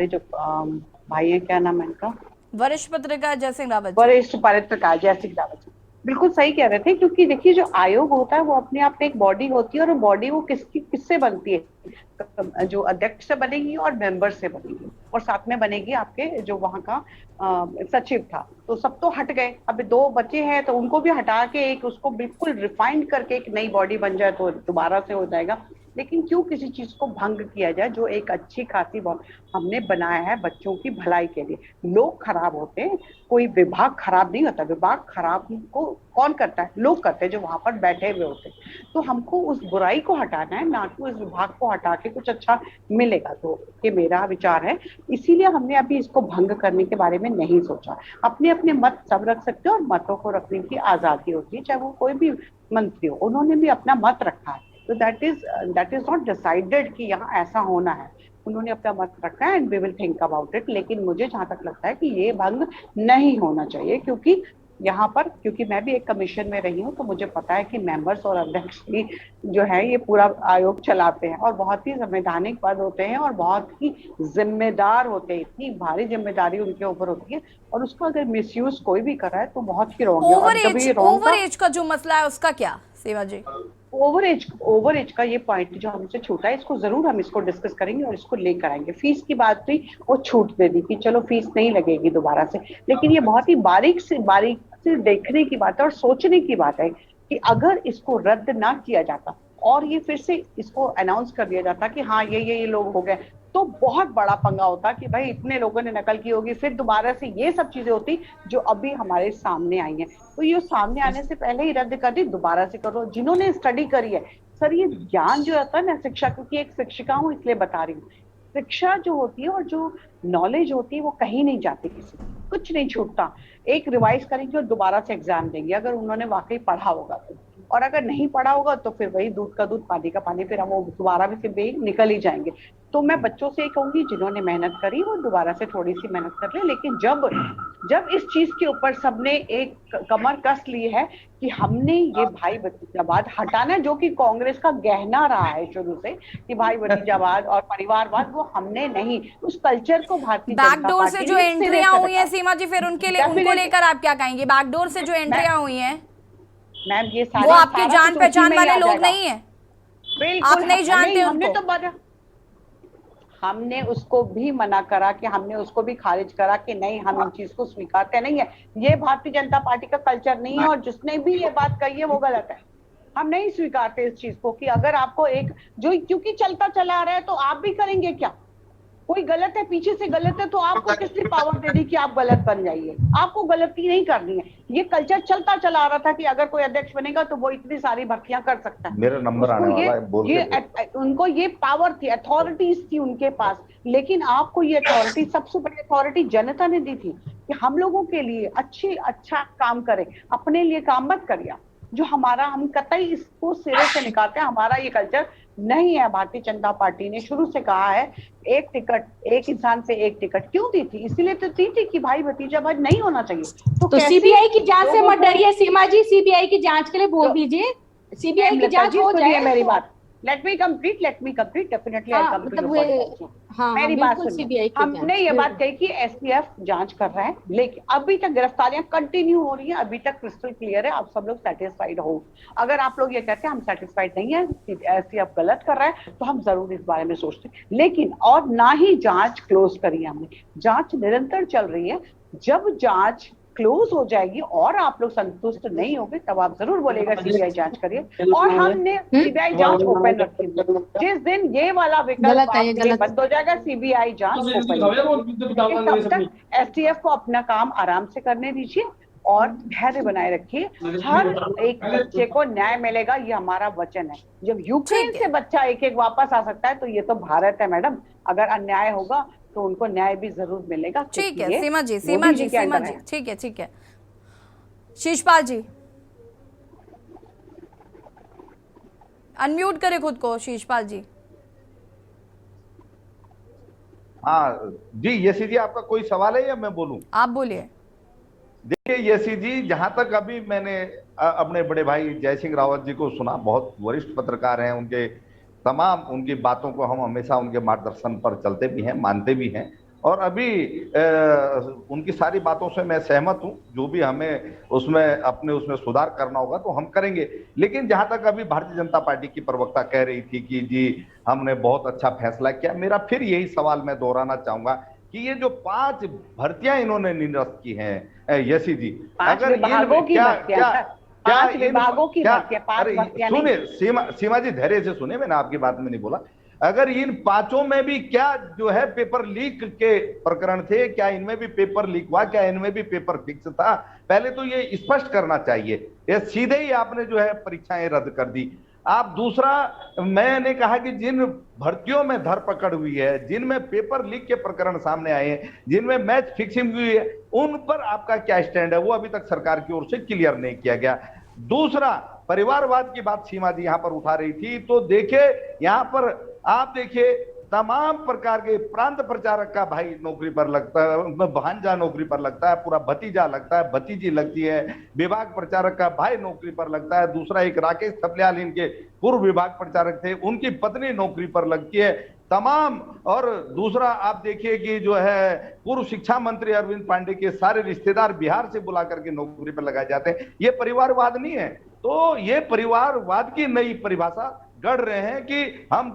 जो भाई है, क्या नाम है इनका, वरिष्ठ पत्रकार जय सिंह रावत, वरिष्ठ पत्रकार जय सिंह रावत, बिल्कुल सही कह रहे थे। क्योंकि देखिए जो आयोग होता है वो अपने आप में एक बॉडी होती है और बॉडी वो किससे बनती है, जो अध्यक्ष से बनेगी और मेंबर से बनेगी और साथ में बनेगी आपके जो वहां का सचिव था। तो सब तो हट गए, अब 2 बचे हैं तो उनको भी हटा के एक उसको बिल्कुल रिफाइंड करके एक नई बॉडी बन जाए तो दोबारा से हो जाएगा। लेकिन क्यों किसी चीज को भंग किया जाए जो एक अच्छी खासी हमने बनाया है बच्चों की भलाई के लिए। लोग खराब होते हैं, कोई विभाग खराब नहीं होता, विभाग खराब को कौन करता है, लोग करते हैं जो वहां पर बैठे हुए होते हैं। तो हमको उस बुराई को हटाना है, ना कि उस विभाग को हटा के कुछ अच्छा मिलेगा। तो ये मेरा विचार है, इसीलिए हमने अभी इसको भंग करने के बारे में नहीं सोचा। अपने अपने मत सब रख सकते हो और मतों को रखने की आजादी होती है, चाहे वो कोई भी मंत्री हो, उन्होंने भी अपना मत रखा है। तो दैट इज नॉट डिसाइडेड कि यहाँ ऐसा होना है, उन्होंने अपना मत रखा है and we will think about it. लेकिन मुझे जहां तक लगता है कि ये भंग नहीं होना चाहिए, क्योंकि यहाँ पर, क्योंकि मैं भी एक कमीशन में रही हूँ तो मुझे पता है कि मेंबर्स और अध्यक्ष भी जो है ये पूरा आयोग चलाते हैं और बहुत ही संवैधानिक पद होते हैं और बहुत ही जिम्मेदार होते हैं, इतनी भारी जिम्मेदारी उनके ऊपर होती है और उसका अगर मिसयूज कोई भी कर रहा है तो बहुत ही रॉन्ग है। ओवर एज का जो मसला है उसका क्या सेवा जी? ओवर एज का ये पॉइंट जो हमसे छूटा है, इसको जरूर हम इसको डिस्कस करेंगे और इसको लेकर आएंगे। फीस की बात थी, वो छूट दे दी कि चलो फीस नहीं लगेगी दोबारा से, लेकिन ये बहुत ही बारीक से देखने की बात है और सोचने की बात है कि अगर इसको रद्द ना किया जाता और ये फिर से इसको अनाउंस कर दिया जाता कि हाँ ये लोग हो गए, तो बहुत बड़ा पंगा होता कि भाई इतने लोगों ने नकल की होगी, फिर दोबारा से ये सब चीजें होती जो अभी हमारे सामने आई हैं। तो ये सामने आने से पहले ही रद्द कर दी, दोबारा से करो। जिन्होंने स्टडी करी है, सर ये ज्ञान जो होता है ना, शिक्षा, क्योंकि एक शिक्षिका हूँ इसलिए बता रही हूँ, शिक्षा जो होती है और जो नॉलेज होती है वो कहीं नहीं जाती, किसी कुछ नहीं छूटता। एक रिवाइज करेंगे और दोबारा से एग्जाम देंगे अगर उन्होंने वाकई पढ़ा होगा तो, और अगर नहीं पढ़ा होगा तो फिर वही दूध का दूध पानी का पानी, फिर हम वो दोबारा भी फिर निकल ही जाएंगे। तो मैं बच्चों से ये कहूंगी जिन्होंने मेहनत करी वो दोबारा से थोड़ी सी मेहनत कर ले। लेकिन जब इस चीज के ऊपर सबने एक कमर कस ली है कि हमने ये भाई भतीजावाद हटाना, जो कि कांग्रेस का गहना रहा है शुरू से कि भाई भतीजावाद और परिवारवाद, वो हमने नहीं, उस कल्चर को भारतीय बैकडोर से जो एंट्रियां हुई है सीमा जी, फिर उनको लेकर आप क्या कहेंगे? बैकडोर से जो एंट्रियां हुई हैं मैम, ये सारे वो आपके जान पहचान वाले लोग नहीं है, आप नहीं जानते उनको। हमने उसको भी मना करा कि हमने उसको भी खारिज करा कि नहीं, हम इन चीज को स्वीकारते नहीं है, ये भारतीय जनता पार्टी का कल्चर नहीं है और जिसने भी ये बात कही है वो गलत है। हम नहीं स्वीकारते इस चीज को कि अगर आपको एक जो क्योंकि चलता चला आ रहा है तो आप भी करेंगे क्या? कोई गलत है, पीछे से गलत है, तो आपको किसने पावर दे दी कि आप गलत बन जाइए? आपको गलती नहीं करनी है। ये कल्चर चलता चला आ रहा था कि अगर कोई अध्यक्ष बनेगा तो वो इतनी सारी भर्तियां कर सकता है। मेरा नंबर आने वाला है, बोल उनको ये पावर थी, अथॉरिटीज थी उनके पास, लेकिन आपको ये अथॉरिटी, सबसे बड़ी अथॉरिटी जनता ने दी थी कि हम लोगों के लिए अच्छा काम करें, अपने लिए काम मत करिए। जो हमारा, हम कतई इसको सिरे से निकालते हैं, हमारा ये कल्चर नहीं है। भारतीय जनता पार्टी ने शुरू से कहा है एक टिकट, एक इंसान से एक टिकट क्यों दी थी? इसलिए तो दी थी कि भाई भतीजावाद नहीं होना चाहिए। तो सीबीआई की जांच से मत डरिए सीमा जी, सीबीआई की जांच के लिए बोल दीजिए, सीबीआई की जांच हो जाए। मेरी बात let me complete definitely I come to you. हाँ, मेरी बात बिल्कुल सुनिए, CBI की हमने ये बात कही कि एसटीएफ जांच कर रहा है, लेकिन अभी तक गिरफ्तारियां कंटिन्यू हो रही हैं, अभी तक क्रिस्टल क्लियर है, आप सब लोग सेटिस्फाइड हो। अगर आप लोग ये कहते हैं हम सेटिस्फाइड नहीं है, एसटीएफ गलत कर रहा है, तो हम जरूर इस बारे में सोचते हैं, लेकिन और ना ही जांच क्लोज करी हमने, जांच निरंतर चल रही है। जब जांच क्लोज हो जाएगी और आप लोग संतुष्ट नहीं होंगे तब आप जरूर बोलेगा सीबीआई जांच करिए, और हमने सीबीआई जांच ओपन रखी है। जिस दिन ये वाला विकल्प बंद हो जाएगा सीबीआई जांच ओपन, तब तक एसटीएफ को अपना काम आराम से करने दीजिए और धैर्य बनाए रखिए। हर एक बच्चे को न्याय मिलेगा, ये हमारा वचन है। जब यूक्रेन से बच्चा एक एक वापस आ सकता है तो ये तो भारत है मैडम, अगर अन्याय होगा तो उनको न्याय भी जरूर मिलेगा। ठीक है सीमा जी, ठीक है। शीशपाल जी अनम्यूट करें खुद को, शीशपाल जी। हाँ जी यशी जी, आपका कोई सवाल है या मैं बोलूं? आप बोलिए। देखिए यशी जी, जहां तक अभी मैंने अपने बड़े भाई जय सिंह रावत जी को सुना, बहुत वरिष्ठ पत्रकार हैं, उनकी बातों को हम हमेशा उनके मार्गदर्शन पर चलते भी हैं, मानते भी हैं, और अभी उनकी सारी बातों से मैं सहमत हूं। जो भी हमें उसमें सुधार करना होगा तो हम करेंगे। लेकिन जहां तक अभी भारतीय जनता पार्टी की प्रवक्ता कह रही थी कि जी हमने बहुत अच्छा फैसला किया, मेरा फिर यही सवाल मैं दोहराना चाहूंगा कि ये जो 5 भर्तियां इन्होंने निरस्त की हैं यशी जी, अगर सुनिए सीमा जी, धैर्य से सुनिए, मैंने आपकी बात में नहीं बोला। अगर इन 5 में भी क्या जो है पेपर लीक के प्रकरण थे, क्या इनमें भी पेपर लीक हुआ, क्या इनमें भी पेपर फिक्स था, पहले तो ये स्पष्ट करना चाहिए। ये सीधे ही आपने जो है परीक्षाएं रद्द कर दी। आप दूसरा, मैंने कहा कि जिन भर्तियों में धरपकड़ हुई है, जिनमें पेपर लीक के प्रकरण सामने आए हैं, जिनमें मैच फिक्सिंग हुई है, उन पर आपका क्या स्टैंड है, वो अभी तक सरकार की ओर से क्लियर नहीं किया गया। दूसरा, परिवारवाद की बात सीमा जी यहां पर उठा रही थी, तो देखिए यहां पर आप देखिए तमाम प्रकार के प्रांत प्रचारक का भाई नौकरी पर लगता है, भांजा नौकरी पर लगता है, पूरा भतीजा लगता है, भतीजी लगती है, विभाग प्रचारक का भाई नौकरी पर लगता है। दूसरा एक राकेश थपलियाल इनके पूर्व विभाग प्रचारक थे, उनकी पत्नी नौकरी पर लगती है तमाम। और दूसरा आप देखिए कि जो है पूर्व शिक्षा मंत्री अरविंद पांडे के सारे रिश्तेदार बिहार से बुला करके नौकरी पर लगाए जाते हैं। ये परिवारवाद नहीं है। तो ये परिवारवाद की नई परिभाषा गढ़ रहे हैं कि हम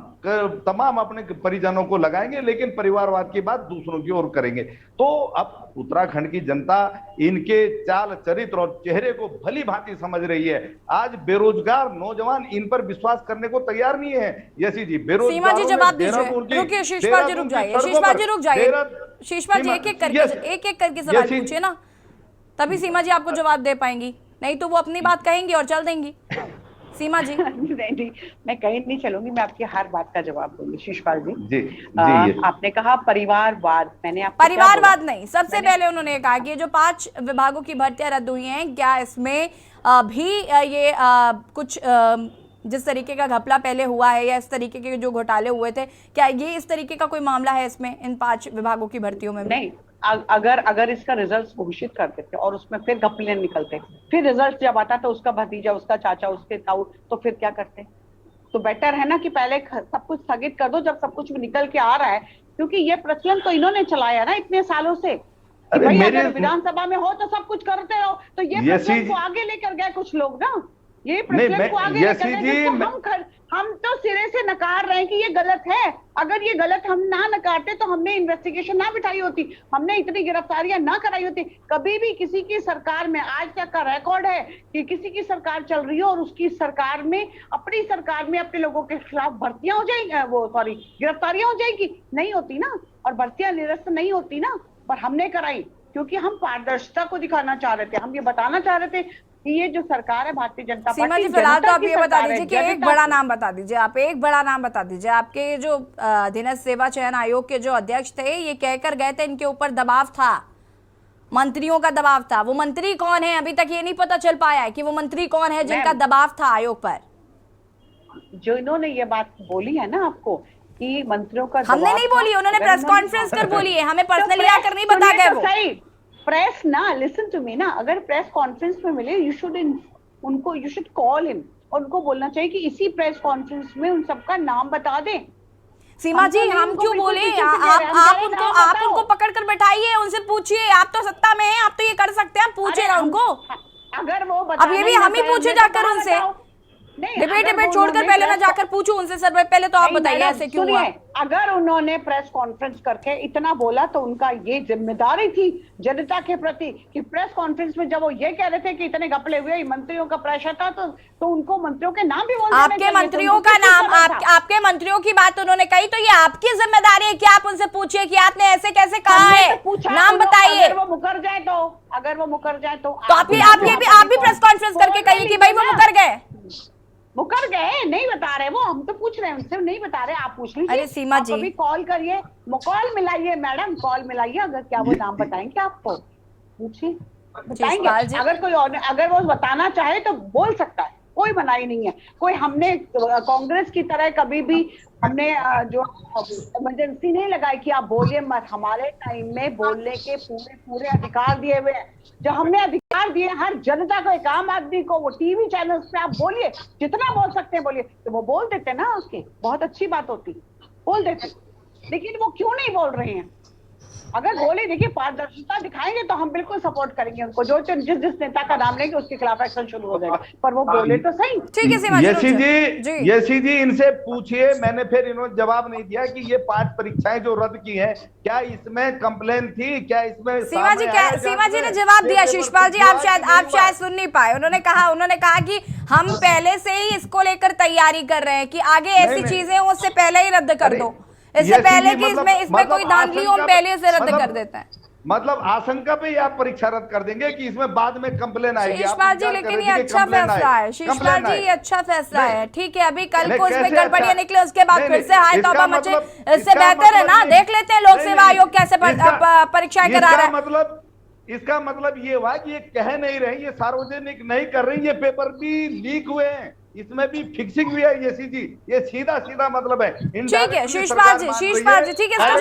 तमाम अपने परिजनों को लगाएंगे, लेकिन परिवारवाद की बात दूसरों की ओर करेंगे। तो अब उत्तराखंड की जनता इनके चाल चरित्र और चेहरे को भली भांति समझ रही है। आज बेरोजगार नौजवान इन पर विश्वास करने को तैयार नहीं है। यशी जी, बेरोजगार सीमा जी जवाब दीजिए, रुकिए शीशपाल जी, रुक जाइए शीशपाल जी, एक एक करके सवाल पूछिए ना, तभी सीमा जी आपको जवाब दे पाएंगी, नहीं तो वो अपनी बात कहेंगी और चल देंगी। सीमा जी नहीं, मैं कहीं नहीं चलूंगी, मैं आपकी हर बात का जवाब दूंगी। शिशपाल जी, जी आपने कहा परिवारवाद, मैंने आपको परिवारवाद नहीं, सबसे पहले उन्होंने कहा कि जो 5 विभागों की भर्तियां रद्द हुई हैं, क्या इसमें भी ये कुछ जिस तरीके का घपला पहले हुआ है या इस तरीके के जो घोटाले हुए थे, क्या ये इस तरीके का कोई मामला है इसमें, इन 5 विभागों की भर्तियों में? नहीं, अगर इसका रिजल्ट घोषित करते थे और उसमें फिर घपले निकलते, फिर रिजल्ट जब आता तो उसका भतीजा, उसका चाचा, उसके ताऊ, तो फिर क्या करते? तो बेटर है ना कि पहले सब कुछ स्थगित कर दो जब सब कुछ निकल के आ रहा है, क्योंकि ये प्रचलन तो इन्होंने चलाया ना इतने सालों से। भाई अगर विधानसभा में हो तो सब कुछ करते रहो, तो ये प्रचलन को आगे लेकर गए कुछ लोग ना, ये प्रचलन को आगे लेकर गए। हम तो सिरे से नकार रहे हैं कि ये गलत है। अगर ये गलत हम ना नकारते तो हमने इन्वेस्टिगेशन ना बिठाई होती, हमने इतनी गिरफ्तारियां ना कराई होती। कभी भी किसी की सरकार में, आज तक का रिकॉर्ड है कि किसी की सरकार चल रही हो और उसकी सरकार में, अपनी सरकार में अपने लोगों के खिलाफ भर्तियां हो जाएंगी, गिरफ्तारियां हो जाएगी, नहीं होती ना, और भर्तियां निरस्त नहीं होती ना, पर हमने कराई क्योंकि हम पारदर्शिता को दिखाना चाह रहे थे। हम ये बताना चाह रहे थे कि ये जो सरकार है भारतीय जनता पार्टी, सीमा जी फिलहाल तो आप ये बता दीजिए कि एक बड़ा नाम बता दीजिए, आप एक बड़ा नाम बता दीजिए। आपके जो अधीनस्थ सेवा चयन आयोग के जो अध्यक्ष थे, ये कहकर गए थे इनके ऊपर दबाव था, मंत्रियों का दबाव था। वो मंत्री कौन है अभी तक ये नहीं पता चल पाया है कि वो मंत्री कौन है जिनका दबाव था आयोग पर। जो इन्होंने ये बात बोली है ना आपको कि मंत्रियों का, हमने नहीं बोली, उन्होंने प्रेस कॉन्फ्रेंस कर बोली है, हमें पर्सनली आकर नहीं बता गए वो। प्रेस ना, लिसन टू मी ना, अगर प्रेस कॉन्फ्रेंस में मिले, यू शुड कॉल हिम, और उनको बोलना चाहिए कि इसी प्रेस कॉन्फ्रेंस में उन सबका नाम बता दें। सीमा जी, हम क्यों बोले? आप उनको पकड़ कर बैठाइए, उनसे पूछिए। आप तो सत्ता में हैं, आप तो ये कर सकते हैं, आप पूछिए ना उनको। अगर वो अब ये भी हम ही पूछे जाकर उनसे। डिबेट छोड़कर पहले मैं जाकर पूछूं उनसे। सर पहले तो आप बताइए ऐसे क्यों हुआ? अगर उन्होंने प्रेस कॉन्फ्रेंस करके इतना बोला तो उनका ये जिम्मेदारी थी जनता के प्रति कि प्रेस कॉन्फ्रेंस में जब वो ये कह रहे थे कि इतने घपले हुए, मंत्रियों का प्रेशर था, तो उनको मंत्रियों के नाम भी बोलना चाहिए। आपके मंत्रियों का नाम, आपके मंत्रियों की बात उन्होंने कही, तो ये आपकी जिम्मेदारी है कि आप उनसे पूछिए कि आपने ऐसे कैसे कहा है, नाम बताइए। अगर वो मुकर जाए तो आप भी प्रेस कॉन्फ्रेंस करके कहिए कि भाई वो मुकर गए, नहीं बता रहे वो, हम तो पूछ रहे हैं उनसे, नहीं बता रहे, आप पूछ लीजिए। अरे सीमा जी, अभी कॉल करिए, कॉल मिलाइए मैडम, कॉल मिलाइए, अगर क्या वो नाम बताएंगे आपको, पूछिए, बताएंगे। अगर कोई और, अगर वो बताना चाहे तो बोल सकता है, कोई मनाही नहीं है। कोई हमने कांग्रेस की तरह कभी भी हमने जो इमरजेंसी नहीं लगाई कि आप बोलिए मत। हमारे टाइम में बोलने के पूरे अधिकार दिए हुए हैं। जो हमने अधिकार दिए हर जनता को, एक आम आदमी को, वो टीवी चैनल्स पे आप बोलिए, जितना बोल सकते हैं बोलिए। तो वो बोल देते ना, उसकी बहुत अच्छी बात होती, बोल देते। लेकिन वो क्यों नहीं बोल रहे हैं? अगर बोले, देखिए पारदर्शिता दिखाएंगे तो हम बिल्कुल सपोर्ट करेंगे उनको। जो जिस नेता का नाम लेंगे उसके खिलाफ एक्शन शुरू हो जाएगा, पर वो बोले तो सही। ठीक है सीमा यशी जी इनसे पूछिए। मैंने फिर इन्होंने जवाब नहीं दिया कि ये 5 परीक्षाएं जो रद्द की हैं, क्या इसमें कंप्लेन थी, क्या इसमें सीमा जी ने जवाब दिया। शिषपाल जी, आप शायद सुन नहीं पाए। उन्होंने कहा कि हम पहले से ही इसको लेकर तैयारी कर रहे हैं कि आगे ऐसी चीजें हो उससे पहले ही रद्द कर दो, इससे पहले कि इसमें कोई धांधली हो, हम पहले से रद्द कर देते हैं। मतलब आशंका पे आप परीक्षा रद्द कर देंगे कि इसमें बाद में कंप्लेन आएगी। शिषपाल जी, लेकिन ये अच्छा फैसला है। शिषपाल जी, ये अच्छा फैसला है। ठीक है, अभी कल को इसमें गड़बड़ियां निकले, उसके बाद फिर से हाय तौबा मचे। इससे बेहतर है ना, देख लेते हैं लोक सेवा आयोग कैसे परीक्षाएं करा रहा है। इसका मतलब ये हुआ कि ये कह नहीं रहे, ये सार्वजनिक नहीं कर रही, ये पेपर भी लीक हुए हैं, इसमें भी फिक्सिंग हुई है। ये सीधा मतलब है। ठीक है शिषपाल जी, ठीक है, इसका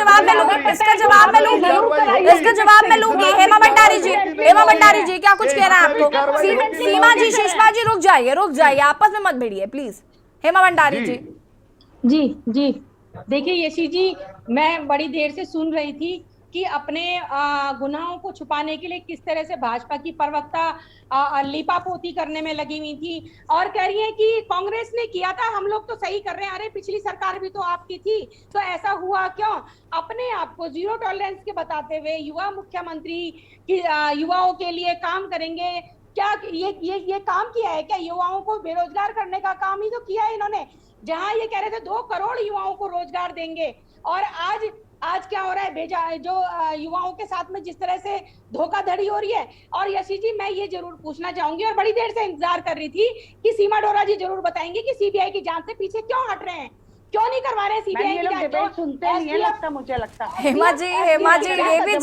जवाब मैं लूंगी। हेमा भंडारी जी क्या कुछ कह रहा है आपको? सीमा जी, शिषपाल जी रुक जाइए, आपस में मत भिड़िए प्लीज। हेमा भंडारी जी देखिए यशी जी, मैं बड़ी देर से सुन रही थी कि अपने गुनाहों को छुपाने के लिए किस तरह से भाजपा की प्रवक्ता लीपापोती करने में लगी हुई थी और कह रही है कि कांग्रेस ने किया था, हम लोग तो सही कर रहे हैं। अरे पिछली सरकार भी तो आपकी थी, तो ऐसा हुआ क्यों? अपने आप को जीरो टॉलरेंस के बताते हुए युवा मुख्यमंत्री की युवाओं के लिए काम करेंगे। क्या ये काम किया है क्या? युवाओं को बेरोजगार करने का काम ही तो किया है इन्होंने। जहां ये कह रहे थे 2 करोड़ युवाओं को रोजगार देंगे, और आज क्या हो रहा है? जो युवाओं के साथ में जिस तरह से धोखाधड़ी हो रही है। और यशी जी, मैं ये जरूर पूछना चाहूंगी, और बड़ी देर से इंतजार कर रही थी कि सीमा डोरा जी जरूर बताएंगे कि सीबीआई की जांच से पीछे क्यों हट रहे हैं, क्यों नहीं करवा रहे सीबीआई की जांच? सुनते नहीं है लगता, मुझे लगता है। हेमा जी, ये भी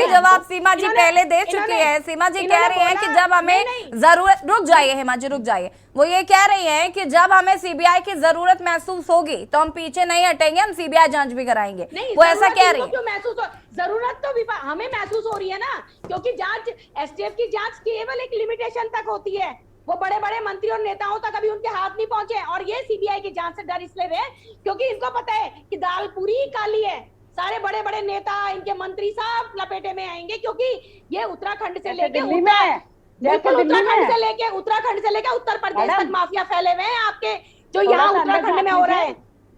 जवाब सीमा जी पहले दे चुकी है। सीमा जी कह रही हैं कि जब हमें जरूरत, रुक जाइए हेमा जी, रुक जाइए। वो ये कह रही हैं कि जब हमें सीबीआई की जरूरत महसूस होगी तो हम पीछे नहीं हटेंगे, हम सीबीआई जांच भी कराएंगे। वो ऐसा कह रही है। जरूरत तो हमें महसूस हो रही है ना, क्योंकि जांच, एसटीएफ की जांच केवल एक लिमिटेशन तक होती है। वो बड़े बड़े मंत्री और नेताओं तक अभी उनके हाथ नहीं पहुंचे, और ये सीबीआई की जांच से डर इसलिए रहे क्योंकि इनको पता है कि दाल पूरी ही काली है। सारे बड़े बड़े नेता, इनके मंत्री सब लपेटे में आएंगे, क्योंकि ये उत्तराखंड से लेके उत्तराखंड से लेके उत्तर प्रदेश तक माफिया फैले हुए हैं आपके, जो यहाँ उत्तराखंड में हो रहा है।